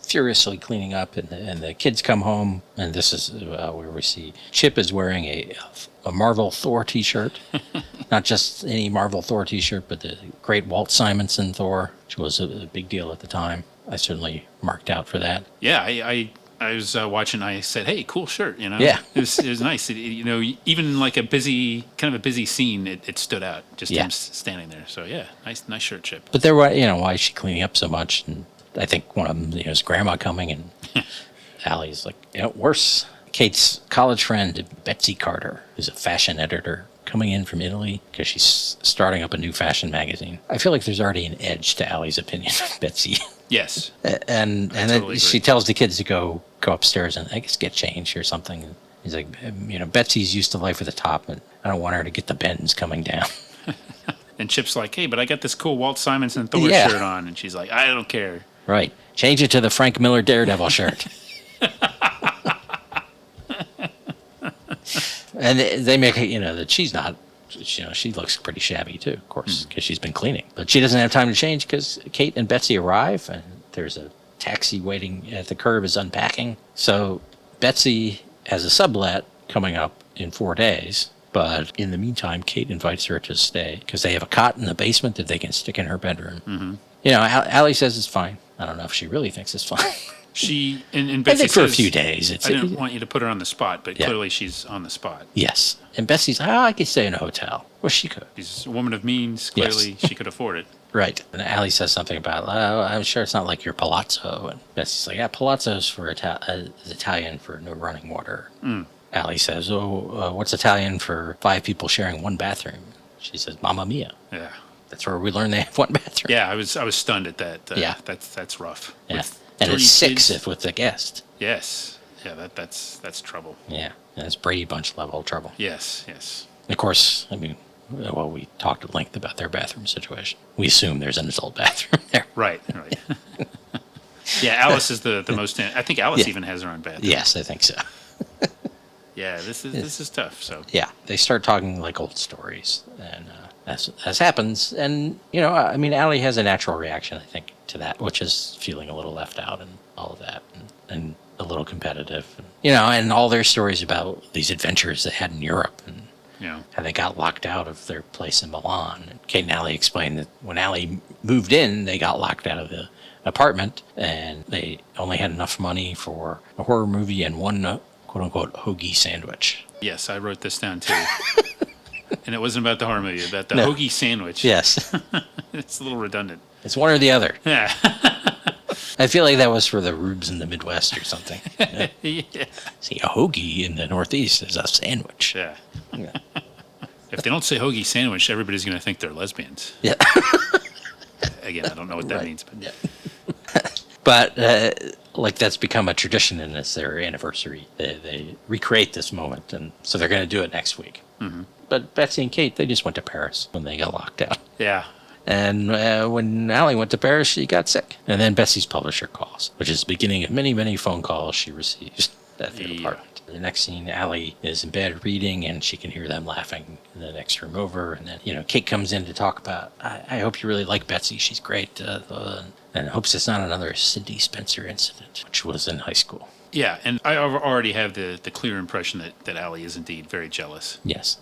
furiously cleaning up, and the kids come home, and this is where we see Chip is wearing a Marvel Thor t-shirt. Not just any Marvel Thor t-shirt, but the great Walt Simonson Thor, which was a big deal at the time. I certainly marked out for that. Yeah, I was watching. I said, "Hey, cool shirt." Yeah, it was nice. Even like a busy scene, it stood out. Just him standing there. So yeah, nice shirt, Chip. But there were, why is she cleaning up so much? And I think one of them, is Grandma coming, and Allie's like, worse. Kate's college friend Betsy Carter, who's a fashion editor, coming in from Italy because she's starting up a new fashion magazine. I feel like there's already an edge to Allie's opinion of Betsy. Yes. And then she tells the kids to go upstairs and I guess get changed or something. And he's like, Betsy's used to life at the top, and I don't want her to get the bends coming down. And Chip's like, hey, but I got this cool Walt Simonson Thor shirt on. And she's like, I don't care. Right. Change it to the Frank Miller Daredevil shirt. And they make that she's not, she looks pretty shabby too, of course, because she's been cleaning. But she doesn't have time to change because Kate and Betsy arrive, and there's a taxi waiting at the curb is unpacking. So Betsy has a sublet coming up in 4 days. But in the meantime, Kate invites her to stay because they have a cot in the basement that they can stick in her bedroom. Mm-hmm. Allie says it's fine. I don't know if she really thinks it's fine. She and Betsy I think for a few days. I didn't want you to put her on the spot, but clearly she's on the spot. Yes. And Betsy's like, I could stay in a hotel. Well, she could. She's a woman of means. Clearly, she could afford it. Right. And Allie says something about, I'm sure it's not like your palazzo. And Betsy's like, Palazzo's for Italian for no running water. Mm. Allie says, what's Italian for 5 people sharing one bathroom? She says, Mamma Mia. Yeah. That's where we learn they have one bathroom. Yeah, I was stunned at that. That's rough. Yeah. And it's 6 if with a guest. Yes. Yeah, that's trouble. Yeah. And it's Brady Bunch level trouble. Yes. And of course, we talked at length about their bathroom situation. We assume there's an adult bathroom there. Right. Yeah, Alice is the most. I think Alice even has her own bathroom. Yes, I think so. Yeah, this is tough. So yeah, they start talking like old stories, and as happens, and Allie has a natural reaction, I think, to that, which is feeling a little left out and all of that, and a little competitive, and all their stories about these adventures they had in Europe, and how they got locked out of their place in Milan. And Kate and Allie explained that when Allie moved in, they got locked out of the apartment, and they only had enough money for a horror movie and one quote-unquote hoagie sandwich. Yes, I wrote this down too. And it wasn't about the horror movie, about the hoagie sandwich. Yes. It's a little redundant. It's one or the other. Yeah. I feel like that was for the rubes in the Midwest or something. Yeah. Yeah. See, a hoagie in the Northeast is a sandwich. Yeah. If they don't say hoagie sandwich, everybody's going to think they're lesbians. Yeah. Again, I don't know what that means. But But like that's become a tradition, and it's their anniversary. They recreate this moment, and so they're going to do it next week. Mm-hmm. But Betsy and Kate, they just went to Paris when they got locked out. Yeah. And when Allie went to Paris, she got sick. And then Betsy's publisher calls, which is the beginning of many, many phone calls she receives at the apartment. The next scene, Allie is in bed reading, and she can hear them laughing in the next room over. And then, Kate comes in to talk about, I hope you really like Betsy. She's great. And hopes it's not another Cindy Spencer incident, which was in high school. Yeah, and I already have the clear impression that Allie is indeed very jealous. Yes.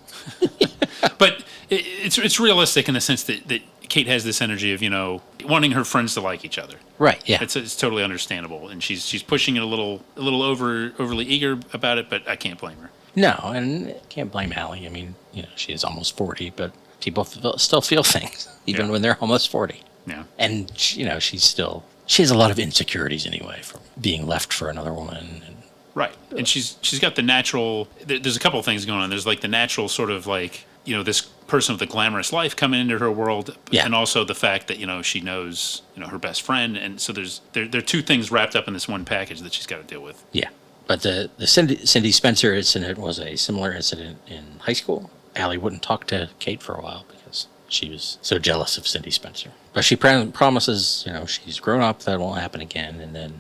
But it's realistic in the sense that Kate has this energy of, wanting her friends to like each other. Right, yeah. It's totally understandable. And she's pushing it a little overly eager about it, but I can't blame her. No, and can't blame Allie. I mean, she is almost 40, but people still feel things, even when they're almost 40. Yeah. And, she has a lot of insecurities anyway from being left for another woman. Right. And she's got the natural, there's a couple of things going on. There's like the natural sort of like, this person with a glamorous life coming into her world. Yeah. And also the fact that, she knows, her best friend. And so there are two things wrapped up in this one package that she's got to deal with. Yeah. But the Cindy Spencer incident was a similar incident in high school. Allie wouldn't talk to Kate for a while because she was so jealous of Cindy Spencer. But she promises, she's grown up, that won't happen again. And then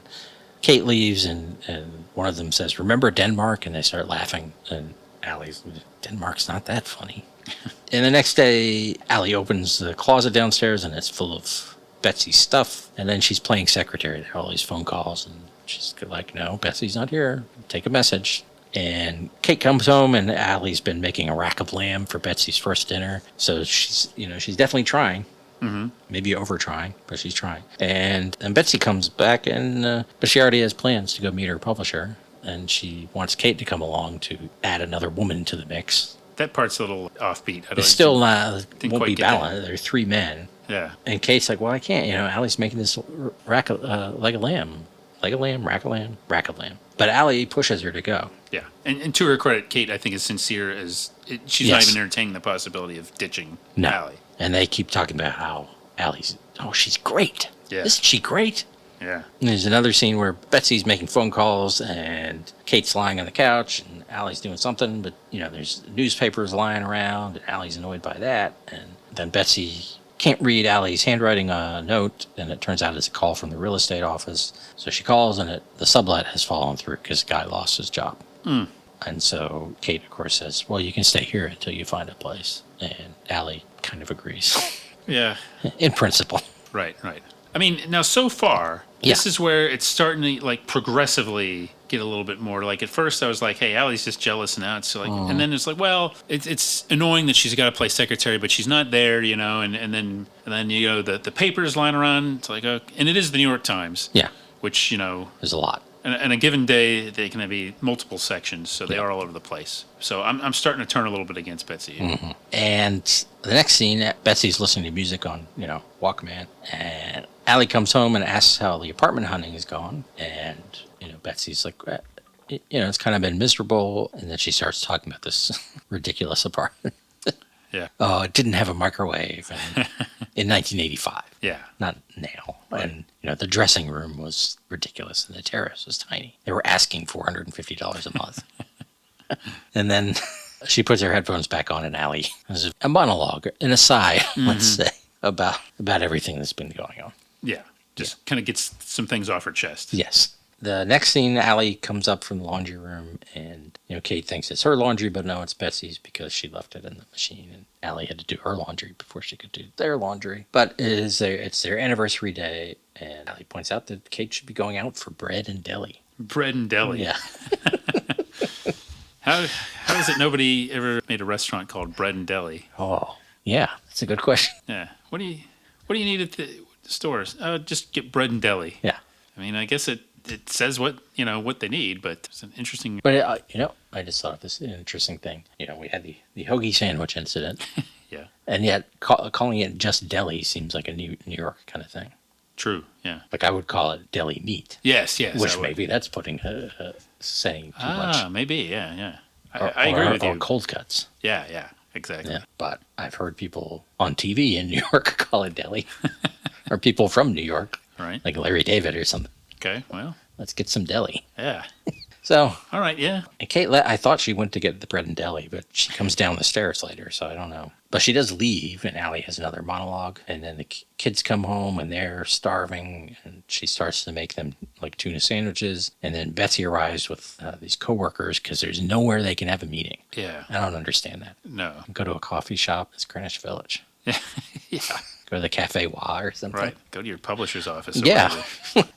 Kate leaves, and one of them says, "Remember Denmark?" And they start laughing. And Allie's, "Denmark's not that funny." And the next day, Allie opens the closet downstairs, and it's full of Betsy's stuff. And then she's playing secretary. There are all these phone calls, and she's like, "No, Betsy's not here. Take a message." And Kate comes home, and Allie's been making a rack of lamb for Betsy's first dinner. So she's definitely trying. Mm-hmm. Maybe over trying, but she's trying. And Betsy comes back, but she already has plans to go meet her publisher, and she wants Kate to come along to add another woman to the mix. That part's a little offbeat. It's still not, won't be balanced. There are three men. Yeah. And Kate's like, "Well, I can't. Allie's making this rack of lamb. Leg of lamb, rack of lamb, rack of lamb." But Allie pushes her to go. Yeah. And to her credit, Kate, I think, is sincere as she's not even entertaining the possibility of ditching Allie. And they keep talking about how Allie's, she's great. Yeah. Isn't she great? Yeah. And there's another scene where Betsy's making phone calls, and Kate's lying on the couch, and Allie's doing something, but, there's newspapers lying around, and Allie's annoyed by that. And then Betsy can't read Allie's handwriting on a note, and it turns out it's a call from the real estate office. So she calls, and the sublet has fallen through because the guy lost his job. Mm. And so Kate, of course, says, "Well, you can stay here until you find a place." And Allie kind of agrees. Yeah. In principle. Right. I mean, now so far, this is where it's starting to progressively get a little bit more. Like at first I was like, hey, Allie's just jealous, and now it's like, and then it's like, well, it's annoying that she's got to play secretary, but she's not there, and then the papers lying around. It's like, and it is the New York Times. Yeah. Which, there's a lot. And a given day, they can be multiple sections, so they are all over the place. So I'm starting to turn a little bit against Betsy. Mm-hmm. And the next scene, Betsy's listening to music on, Walkman, and Allie comes home and asks how the apartment hunting is going, and Betsy's like, it's kind of been miserable, and then she starts talking about this ridiculous apartment. Yeah. Oh, it didn't have a microwave in 1985. Yeah. Not now. Right. And, the dressing room was ridiculous, and the terrace was tiny. They were asking $450 a month. And then she puts her headphones back on, and Allie has a monologue, an aside, let's say, about everything that's been going on. Yeah. Just kind of gets some things off her chest. Yes. The next scene, Allie comes up from the laundry room, and Kate thinks it's her laundry, but no, it's Betsy's because she left it in the machine, and Allie had to do her laundry before she could do their laundry. But it's their anniversary day, and Allie points out that Kate should be going out for bread and deli. Bread and deli. Yeah. How is it nobody ever made a restaurant called Bread and Deli? Oh, yeah, that's a good question. Yeah. What do you need at the stores? Just get bread and deli. Yeah. I mean, I guess it says what they need, but it's an interesting. But I just thought of this interesting thing. We had the hoagie sandwich incident. Yeah. And yet calling it just deli seems like a New York kind of thing. True, yeah. Like I would call it deli meat. Yes. Which maybe that's putting saying too much. Maybe, yeah. I agree with you. Or cold cuts. Yeah, exactly. Yeah, but I've heard people on TV in New York call it deli. Or people from New York. Right. Like Larry David or something. Okay, well. Let's get some deli. Yeah. So. All right, yeah. And Kate, I thought she went to get the bread and deli, but she comes down the stairs later, so I don't know. But she does leave, and Allie has another monologue. And then the kids come home, and they're starving, and she starts to make them like tuna sandwiches. And then Betsy arrives with these coworkers because there's nowhere they can have a meeting. Yeah. I don't understand that. No. Go to a coffee shop. It's Greenwich Village. Yeah. Go to the Cafe Wa or something. Right. Go to your publisher's office. Yeah.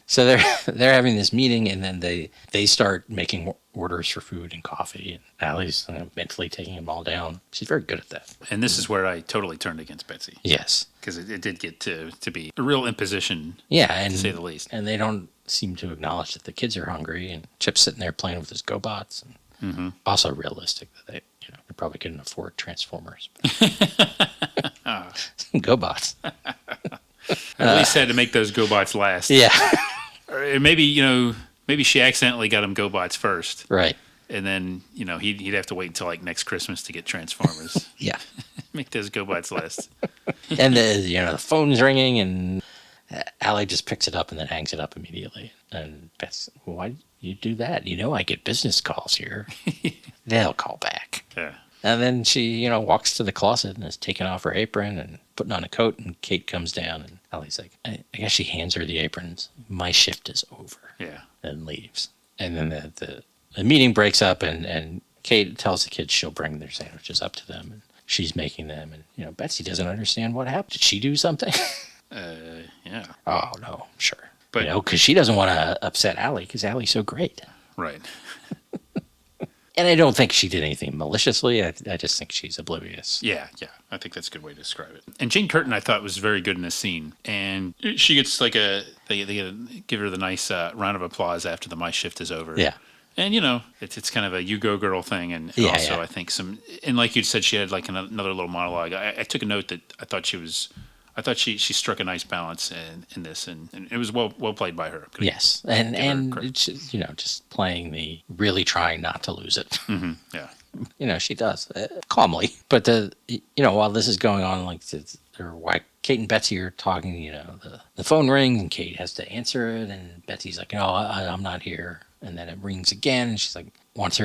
So they're having this meeting, and then they start making orders for food and coffee, and Allie's mentally taking them all down. She's very good at that. And this is where I totally turned against Betsy. Yes. Because it did get to be a real imposition, to say the least. And they don't seem to acknowledge that the kids are hungry, and Chip's sitting there playing with his GoBots. And also realistic that they probably couldn't afford Transformers. GoBots. At least had to make those GoBots last. Yeah. Or maybe she accidentally got them GoBots first. Right. And then, he'd have to wait until like next Christmas to get Transformers. Yeah. Make those GoBots last. And the phone's ringing, and Allie just picks it up and then hangs it up immediately. And Beth's, why do you do that? I get business calls here. They'll call back. Yeah. And then she, walks to the closet and is taking off her apron and putting on a coat, and Kate comes down, and Allie's like, I guess she hands her the aprons. My shift is over. Yeah. And leaves. And then the meeting breaks up, and Kate tells the kids she'll bring their sandwiches up to them, and she's making them. And, Betsy doesn't understand what happened. Did she do something? Yeah. Oh, no, sure. But, because she doesn't want to upset Allie because Allie's so great. Right. And I don't think she did anything maliciously. I just think she's oblivious. Yeah. I think that's a good way to describe it. And Jane Curtin, I thought, was very good in this scene. And she gets like they give her the nice round of applause after the my shift is over. Yeah. And, it's kind of a you go girl thing. And also I think and like you said, she had like another little monologue. I took a note that I thought she struck a nice balance in this, and it was well played by her. Yes, and it's, just playing the really trying not to lose it. Mm-hmm. Yeah, she does calmly. But while this is going on, like why Kate and Betsy are talking, the phone rings and Kate has to answer it, and Betsy's like, "No, I'm not here." And then it rings again, and she's like, wants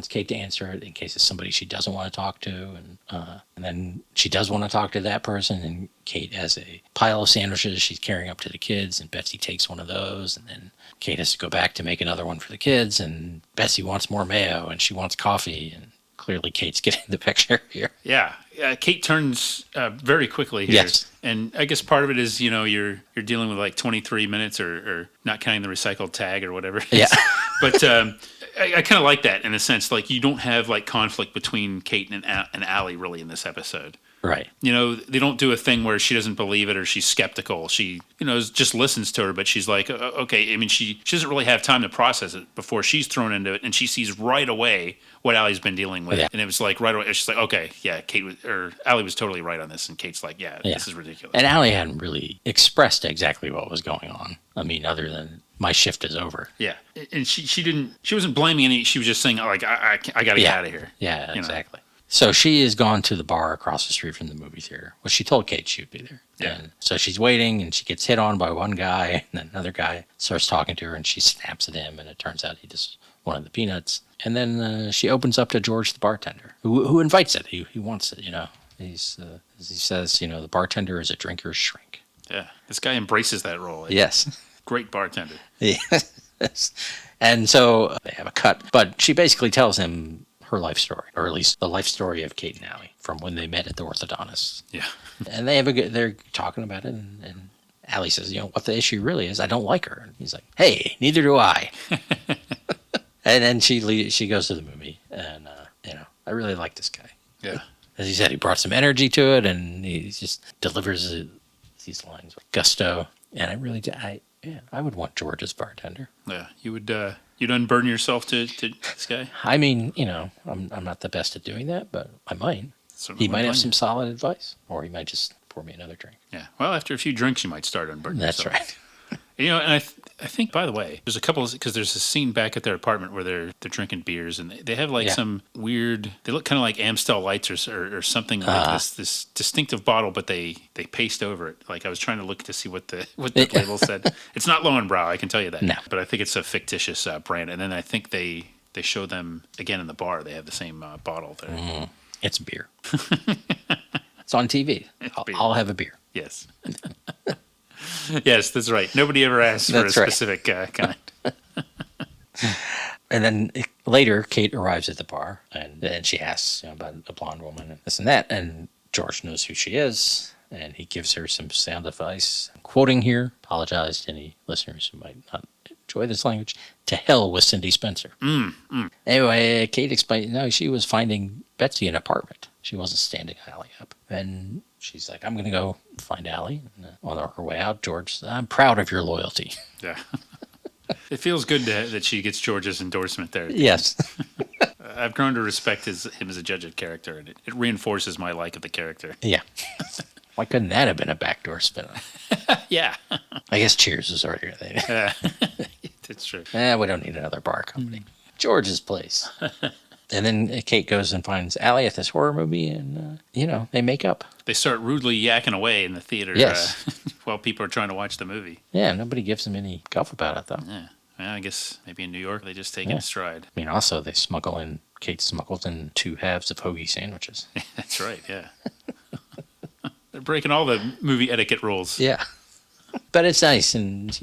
Kate to answer it in case it's somebody she doesn't want to talk to, and then she does want to talk to that person, and Kate has a pile of sandwiches she's carrying up to the kids, and Betsy takes one of those, and then Kate has to go back to make another one for the kids, and Betsy wants more mayo, and she wants coffee, and clearly Kate's getting the picture here. Yeah. Kate turns very quickly here. Yes. And I guess part of it is, you're dealing with like 23 minutes or not counting the recycled tag or whatever. Yeah. But I kind of like that in a sense. Like you don't have like conflict between Kate and Allie really in this episode. Right. They don't do a thing where she doesn't believe it or she's skeptical. She, just listens to her, but she's like, okay. I mean, she doesn't really have time to process it before she's thrown into it, and she sees right away what Allie's been dealing with. Yeah. And it was like right away, she's like, okay, yeah, Allie was totally right on this, and Kate's like, yeah, this is ridiculous. And Allie hadn't really expressed exactly what was going on. I mean, other than my shift is over. Yeah. And she wasn't blaming any, she was just saying, like, I got to get out of here. Yeah, exactly. So she has gone to the bar across the street from the movie theater. Well, she told Kate she would be there. Yeah. And so she's waiting, and she gets hit on by one guy, and then another guy starts talking to her, and she snaps at him, and it turns out he just wanted the peanuts. And then she opens up to George, the bartender, who invites it. He wants it, He's, as he says, the bartender is a drinker's shrink. Yeah. This guy embraces that role. Yes. Great bartender. Yes. And so they have a cut, but she basically tells him her life story, or at least the life story of Kate and Allie from when they met at the orthodontist. Yeah. And they're talking about it, and Allie says, what the issue really is, I don't like her. And he's like, hey, neither do I. And then she goes to the movie, and, I really like this guy. Yeah. As he said, he brought some energy to it, and he just delivers these lines with gusto. And I would want George as bartender. Yeah. You'd unburden yourself to this guy? I mean, I'm not the best at doing that, but I might. He might have some solid advice, or he might just pour me another drink. Yeah. Well, after a few drinks, you might start unburdening That's yourself. right. And I think, by the way, there's a couple, because there's a scene back at their apartment where they're drinking beers, and they have some weird, they look kind of like Amstel Lights or something like this distinctive bottle, but they paste over it. Like I was trying to look to see what the label said. It's not Lowenbrau, I can tell you that. No. But I think it's a fictitious brand. And then I think they show them again in the bar. They have the same bottle there. It's beer. It's on TV. I'll have a beer. Yes. Yes, that's right. Nobody ever asks for a specific kind. And then later, Kate arrives at the bar, and then she asks about a blonde woman and this and that, and George knows who she is, and he gives her some sound advice. Quoting here, apologize to any listeners who might not enjoy this language, to hell with Cindy Spencer. Anyway, Kate explained, no, she was finding Betsy an apartment. She wasn't standing Allie up. And she's like, I'm going to go find Allie. And on her way out, George said, I'm proud of your loyalty. Yeah. It feels good that she gets George's endorsement there. Yes. I've grown to respect him as a judge of character, and it reinforces my like of the character. Yeah. Why couldn't that have been a backdoor spin-off? Yeah. I guess Cheers was already there. That's true. We don't need another bar company. George's place. And then Kate goes and finds Allie at this horror movie, and, they make up. They start rudely yakking away in the theater while people are trying to watch the movie. Yeah, nobody gives them any guff about it, though. Yeah. Well, I guess maybe in New York they just take it in stride. I mean, also, Kate smuggled in 2 halves of hoagie sandwiches. That's right, yeah. They're breaking all the movie etiquette rules. Yeah. But it's nice, and,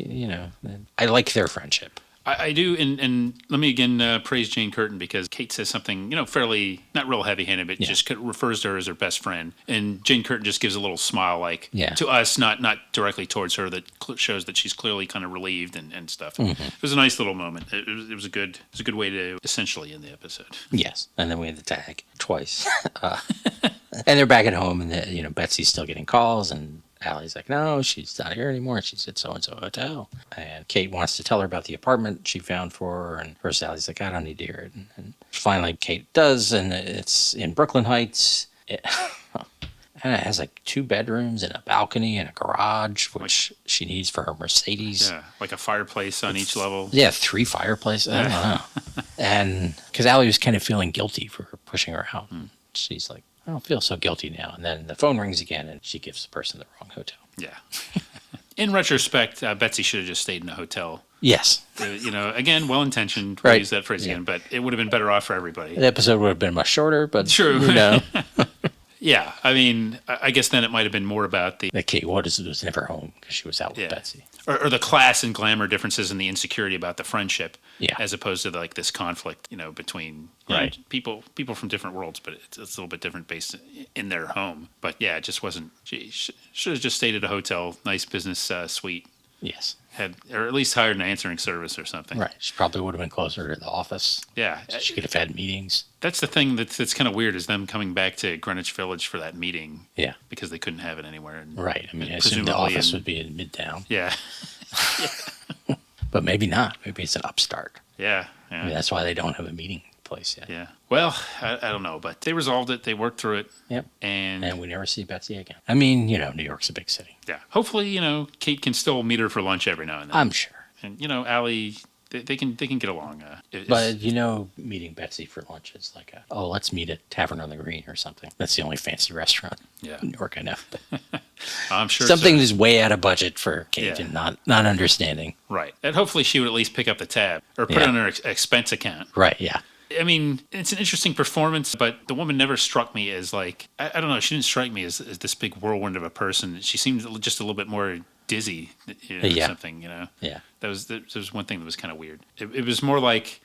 I like their friendship. I do, and let me again praise Jane Curtin, because Kate says something, fairly, not real heavy-handed, but just refers to her as her best friend. And Jane Curtin just gives a little smile, to us, not directly towards her, that shows that she's clearly kind of relieved and stuff. Mm-hmm. It was a nice little moment. It was a good way to essentially end the episode. Yes, and then we had the tag twice. And they're back at home, and Betsy's still getting calls, and Allie's like, no, she's not here anymore. She's at so-and-so hotel. And Kate wants to tell her about the apartment she found for her. And first Allie's like, I don't need to hear it. And finally Kate does, and it's in Brooklyn Heights. And it has 2 bedrooms and a balcony and a garage, which she needs for her Mercedes. Yeah, like a fireplace on each level. Yeah, 3 fireplaces. I don't know. And because Allie was kind of feeling guilty for pushing her out. She's like, I don't feel so guilty now. And then the phone rings again, and she gives the person the wrong hotel. Yeah. In retrospect, Betsy should have just stayed in a hotel. Yes. Again, well-intentioned. We'll use that phrase again, but it would have been better off for everybody. The episode would have been much shorter, but true. Yeah, I mean, I guess then it might have been more about the Kate was never home because she was out with Betsy. Or the class and glamour differences and the insecurity about the friendship, as opposed to this conflict, between people from different worlds, but it's a little bit different based in their home. But yeah, it just wasn't. She should have just stayed at a hotel, nice business suite. Yes. Or at least hired an answering service or something. Right. She probably would have been closer to the office. Yeah. She could have had meetings. That's the thing that's kind of weird, is them coming back to Greenwich Village for that meeting. Yeah. Because they couldn't have it anywhere. Right. I mean, I assume the office would be in Midtown. Yeah. But maybe not. Maybe it's an upstart. Yeah. I mean, that's why they don't have a meeting place yet. Yeah. Well, I don't know, but they resolved it. They worked through it. Yep. And we never see Betsy again. I mean, New York's a big city. Yeah. Hopefully, Kate can still meet her for lunch every now and then. I'm sure. And, Allie, they can get along. But, meeting Betsy for lunch is like let's meet at Tavern on the Green or something. That's the only fancy restaurant in New York I know. I'm sure something is way out of budget for Kate and not understanding. Right. And hopefully she would at least pick up the tab or put it on her expense account. Right, yeah. I mean, it's an interesting performance, but the woman never struck me as I don't know, she didn't strike me as this big whirlwind of a person. She seemed just a little bit more dizzy, or something, Yeah. That was one thing that was kind of weird. It was more like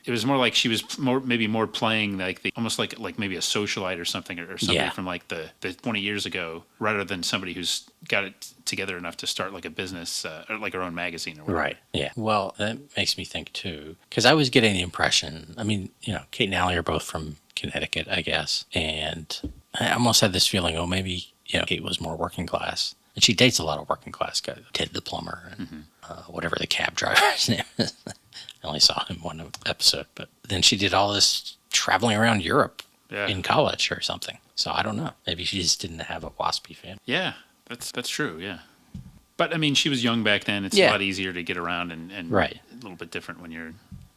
she was maybe more playing almost like maybe a socialite or something, or somebody from the 20 years ago, rather than somebody who's got it together enough to start a business or her own magazine or whatever. Right. Yeah. Well, that makes me think too, because I was getting the impression. I mean, Kate and Allie are both from Connecticut, I guess, and I almost had this feeling, maybe Kate was more working class. And she dates a lot of working class guys. Ted the plumber and whatever the cab driver's name is. I only saw him one episode. But then she did all this traveling around Europe in college or something. So I don't know. Maybe she just didn't have a waspy family. Yeah, that's true. Yeah, but I mean, she was young back then. It's a lot easier to get around and right. A little bit different when you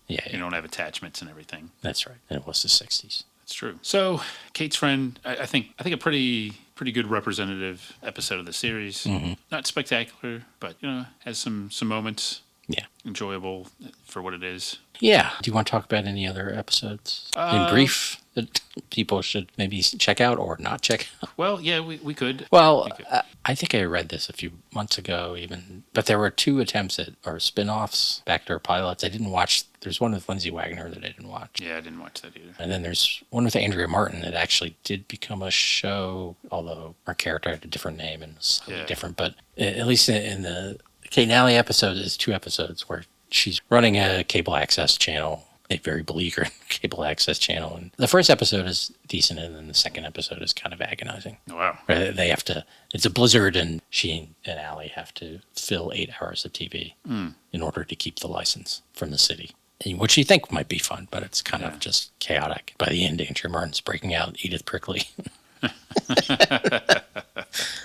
you don't have attachments and everything. That's right. And it was the 60s. That's true. So Kate's Friend, I think a pretty good representative episode of the series. Mm-hmm. Not spectacular, but has some moments. Yeah. Enjoyable for what it is. Yeah. Do you want to talk about any other episodes in brief that people should maybe check out or not check out? Well, yeah, we could. Well, I think I read this a few months ago even, but there were 2 attempts at, or spin-offs, backdoor pilots. I didn't watch. There's one with Lindsay Wagner that I didn't watch. Yeah, I didn't watch that either. And then there's one with Andrea Martin that actually did become a show, although her character had a different name and was slightly different. But at least in the Kate and Allie episode, is 2 episodes where she's running a cable access channel, a very beleaguered cable access channel. And the first episode is decent, and then the second episode is kind of agonizing. Oh, wow. They have to, it's a blizzard, and she and Allie have to fill 8 hours of TV in order to keep the license from the city. Which you think might be fun, but it's kind of just chaotic. By the end, Andrea Martin's breaking out Edith Prickly.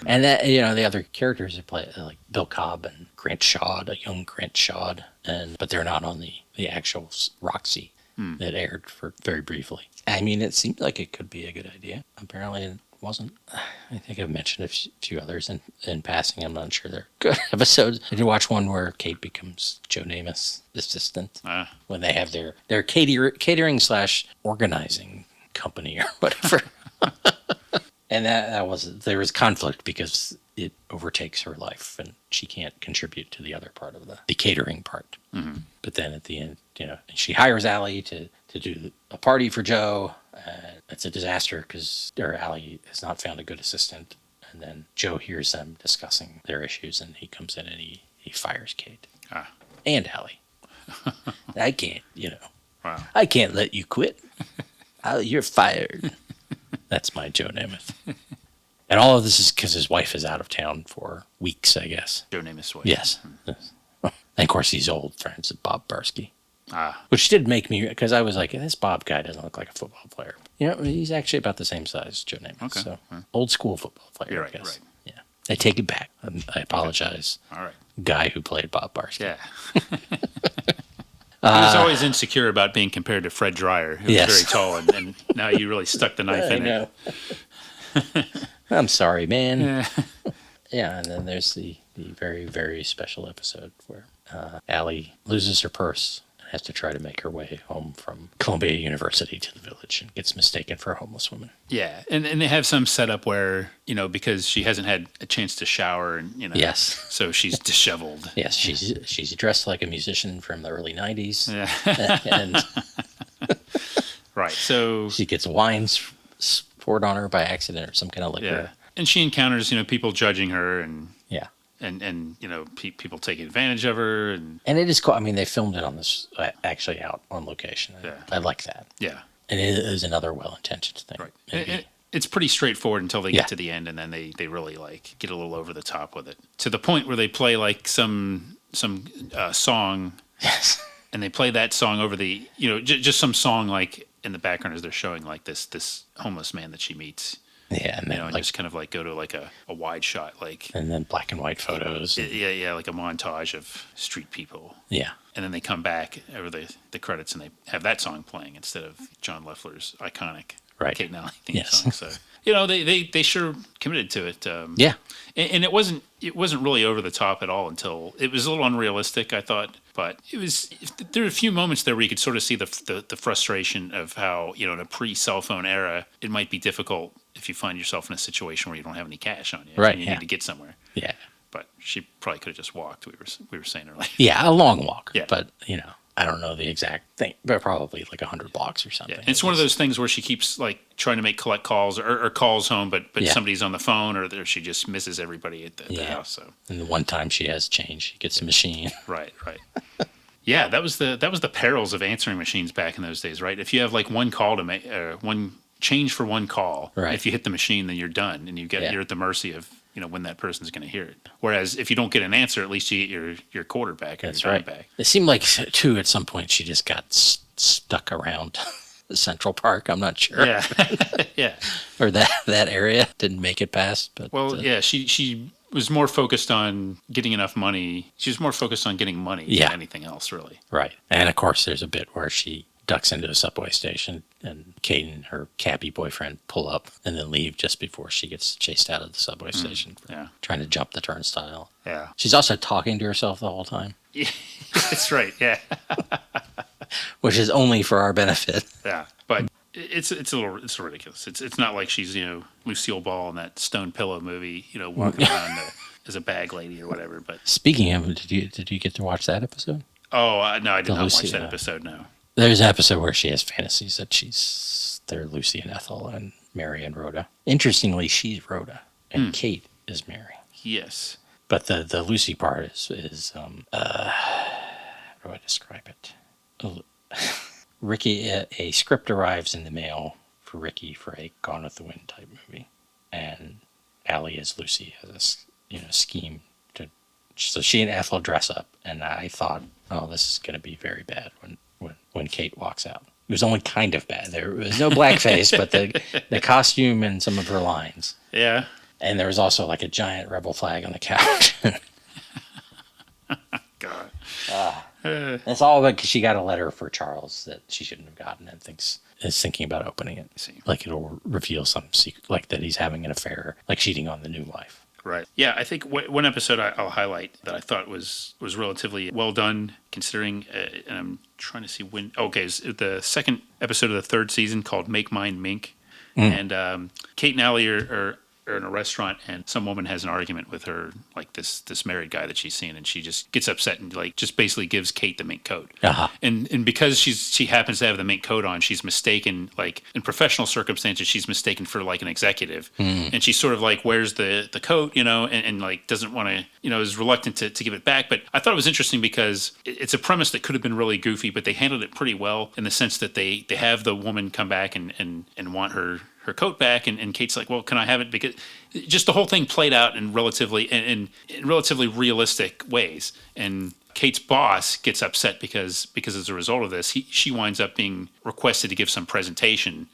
And that, the other characters that play, like Bill Cobb and Grant Shaud, a young Grant Shaud, but they're not on the actual Roxy that aired for very briefly. I mean, it seemed like it could be a good idea. Apparently, it wasn't. I think I've mentioned a few others in passing. I'm not sure they're good episodes. Did you watch one where Kate becomes Joe Namath's assistant when they have their catering / organizing company or whatever? And there was conflict because it overtakes her life and she can't contribute to the other part of the catering part. Mm-hmm. But then at the end, she hires Allie to do a party for Joe. It's a disaster because Allie has not found a good assistant. And then Joe hears them discussing their issues and he comes in and he fires Kate and Allie. I can't, Wow. I can't let you quit. You're fired. That's my Joe Namath. And all of this is because his wife is out of town for weeks, I guess. Joe Namath's wife. Yes. And of course, he's old friends with Bob Barsky. Which did make me, because I was like, this Bob guy doesn't look like a football player. He's actually about the same size as Joe Namath. Okay. So, old school football player, I guess. Right. Yeah. I take it back. I apologize. Okay. All right. Guy who played Bob Barsky. Yeah. He was always insecure about being compared to Fred Dreyer, who was very tall, and now you really stuck the knife in it. I'm sorry, man. Yeah, and then there's the very, very special episode where Allie loses her purse and has to try to make her way home from Columbia University to the village and gets mistaken for a homeless woman. Yeah, and they have some setup where, because she hasn't had a chance to shower, and yes, so she's disheveled. Yes, she's dressed like a musician from the early 90s. Yeah. And right, so she gets wine poured on her by accident or some kind of liquor. Yeah. And she encounters, people judging her and and people taking advantage of her and it is cool. I mean, they filmed it on this actually out on location. Yeah. I like that. Yeah. And it is another well-intentioned thing. Right. And it's pretty straightforward until they get to the end, and then they really get a little over the top with it to the point where they play some song. Yes. And they play that song over the just some song in the background as they're showing this homeless man that she meets. Yeah, and then and just kind of go to a wide shot, and then black and white photos. Yeah, like a montage of street people. Yeah, and then they come back over the credits and they have that song playing instead of John Leffler's iconic Kate and Allie theme song. So they sure committed to it. Yeah, and it wasn't really over the top at all until it was a little unrealistic, I thought. But there were a few moments there where you could sort of see the frustration of how in a pre-cell phone era it might be difficult if you find yourself in a situation where you don't have any cash on you, right? And you need to get somewhere. Yeah, but she probably could have just walked. We were saying earlier. Yeah, a long walk. Yeah, but I don't know the exact thing, but probably 100 blocks or something. Yeah. It's one of those things where she keeps trying to make collect calls or calls home, but somebody's on the phone, or she just misses everybody at the house. So, and the one time she has change, she gets a machine. Right. Yeah, that was the perils of answering machines back in those days, right? If you have one call to make, one change for one call, right. If you hit the machine, then you're done, and you're at the mercy of when that person's going to hear it. Whereas if you don't get an answer, at least you get your quarterback or That's your right. back. It seemed like too at some point she just got stuck around Central Park. I'm not sure. Yeah. Yeah. Or that area didn't make it past. But well, yeah, she was more focused on getting enough money. She was more focused on getting money than anything else, really. Right. And of course, there's a bit where she ducks into a subway station and Kate and her cabbie boyfriend pull up and then leave just before she gets chased out of the subway station for trying to jump the turnstile. Yeah. She's also talking to herself the whole time. Yeah, that's right. Yeah. Which is only for our benefit. Yeah. But it's ridiculous. It's not like she's, Lucille Ball in that Stone Pillow movie, walking around as a bag lady or whatever. But speaking of, did you get to watch that episode? Oh, no, I did not watch that episode, no. There's an episode where she has fantasies that they're Lucy and Ethel and Mary and Rhoda. Interestingly, she's Rhoda and Kate is Mary. Yes. But the Lucy part is how do I describe it? Ricky, a script arrives in the mail for Ricky for a Gone with the Wind type movie, and Allie as Lucy has a scheme to. So she and Ethel dress up, and I thought, oh, this is going to be very bad when Kate walks out. It was only kind of bad. There was no blackface, but the costume and some of her lines. Yeah. And there was also like a giant rebel flag on the couch. God. It's all because she got a letter for Charles that she shouldn't have gotten and is thinking about opening it. Like it'll reveal some secret, like that he's having an affair, like cheating on the new wife. Right. Yeah, I think one episode I'll highlight that I thought was relatively well done, considering, and I'm trying to see when. Okay, it's the second episode of the third season called "Make Mine Mink," and Kate and Allie are in a restaurant, and some woman has an argument with her, like this married guy that she's seen, and she just gets upset and like just basically gives Kate the mink coat. Uh-huh. And because she happens to have the mink coat on, she's mistaken, like in professional circumstances, she's mistaken for like an executive, and she sort of like wears the coat, and like doesn't want to, is reluctant to give it back. But I thought it was interesting because it's a premise that could have been really goofy, but they handled it pretty well in the sense that they have the woman come back and want her coat back, and Kate's like, well, can I have it? Because just the whole thing played out in relatively realistic ways. And Kate's boss gets upset because as a result of this, she winds up being requested to give some presentation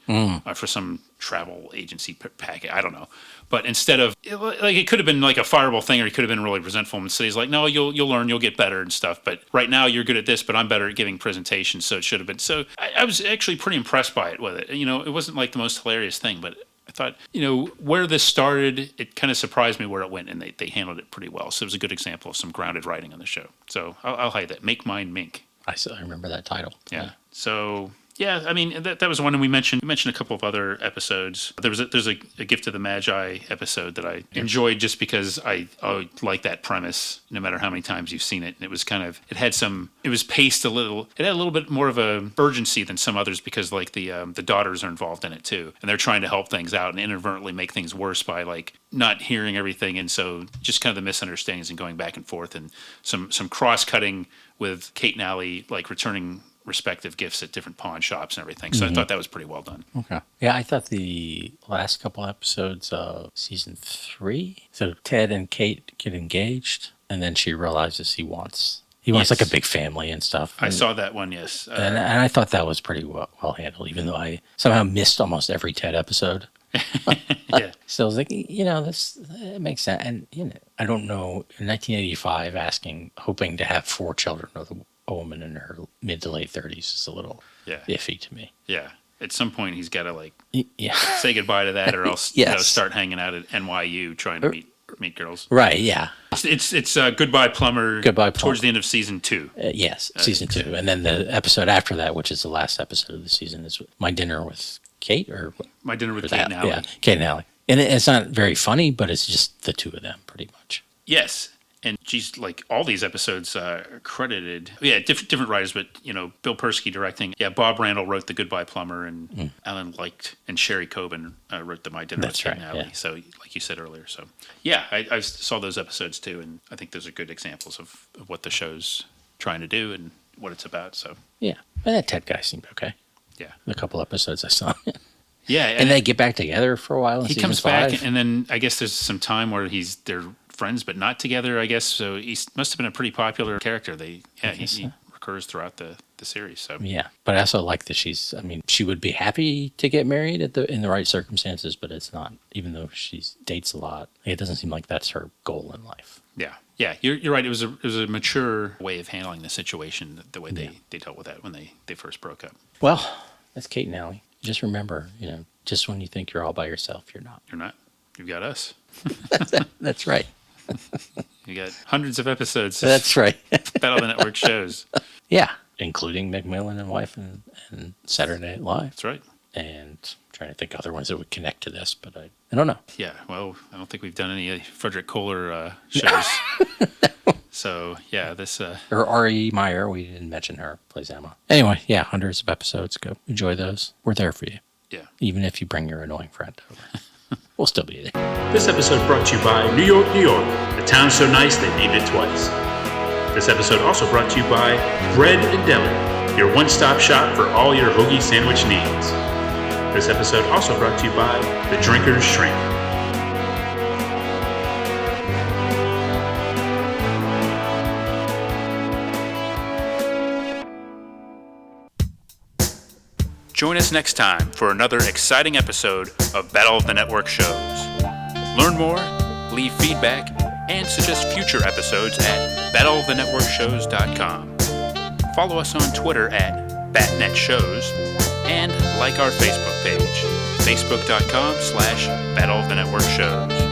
for some travel agency packet. I don't know. But instead of, like, it could have been like a fireable thing, or he could have been really resentful. Instead, he's like, no, you'll learn, you'll get better and stuff. But right now you're good at this, but I'm better at giving presentations. So it should have been. So I was actually pretty impressed by it with it. It wasn't like the most hilarious thing, but I thought, where this started, it kind of surprised me where it went, and they handled it pretty well. So it was a good example of some grounded writing on the show. So I'll hide that. Make Mine Mink. I remember that title. Yeah. So yeah, I mean that was one, and we mentioned a couple of other episodes. There's a Gift of the Magi episode that I enjoyed just because I like that premise. No matter how many times you've seen it, and it was paced a little. It had a little bit more of a urgency than some others because like the daughters are involved in it too, and they're trying to help things out and inadvertently make things worse by like not hearing everything, and so just kind of the misunderstandings and going back and forth, and some cross cutting with Kate and Allie like returning respective gifts at different pawn shops and everything. So I thought that was pretty well done. Okay. Yeah, I thought the last couple episodes of season 3, so Ted and Kate get engaged, and then she realizes he wants like a big family and stuff. I saw that one, yes. And I thought that was pretty well handled, even though I somehow missed almost every Ted episode. Yeah. So I was like, it makes sense. And, I don't know, in 1985, hoping to have 4 children with a woman in her mid to late 30s is a little iffy to me. Yeah. At some point, he's got to say goodbye to that, or else start hanging out at NYU trying to meet girls. Right. Yeah. It's Goodbye Plumber. Towards the end of season 2. Yes, season 2, and then the episode after that, which is the last episode of the season, is My Dinner with Kate, or My Dinner with Kate and Allie. Yeah, Kate and Allie, and it's not very funny, but it's just the two of them, pretty much. Yes. And geez, like all these episodes are credited. Yeah, different writers, but Bill Persky directing. Yeah, Bob Randall wrote the Goodbye Plumber, and Alan Licht and Sherry Coben wrote the My Dinner with Kate and Allie. Yeah. So, like you said earlier, so yeah, I saw those episodes too, and I think those are good examples of what the show's trying to do and what it's about. So yeah, and that Ted guy seemed okay. Yeah, the couple episodes I saw. Yeah, and they get back together for a while. He comes back, and then I guess there's some time where they're friends but not together, I guess. So he must have been a pretty popular character. He recurs throughout the the series. So yeah, but I also like that she would be happy to get married in the right circumstances, but it's not, even though she dates a lot, it doesn't seem like that's her goal in life. Yeah. Yeah, you're right. It was a mature way of handling the situation, the way they dealt with that when they first broke up. Well, that's Kate and Allie. Just remember, just when you think you're all by yourself, you're not. You're not. You've got us. That's right. You got hundreds of episodes. That's right. Battle of the Network shows. Yeah, including McMillan and Wife and Saturday Night Live. That's right. And I'm trying to think other ones that would connect to this, but I don't know. Yeah, well, I don't think we've done any Frederick Kohler shows. So, yeah, this... Or R.E. Meyer, we didn't mention her, plays Emma. Anyway, yeah, hundreds of episodes. Go enjoy those. We're there for you. Yeah. Even if you bring your annoying friend over. We'll still be there. This episode brought to you by New York, New York. The town's so nice they named it twice. This episode also brought to you by Bread and Deli, your one-stop shop for all your hoagie sandwich needs. This episode also brought to you by The Drinker's Shrink. Join us next time for another exciting episode of Battle of the Network shows. Learn more, leave feedback, and suggest future episodes at battleofthenetworkshows.com. Follow us on Twitter at BatNetShows and like our Facebook page, facebook.com/Battle of the Network Shows.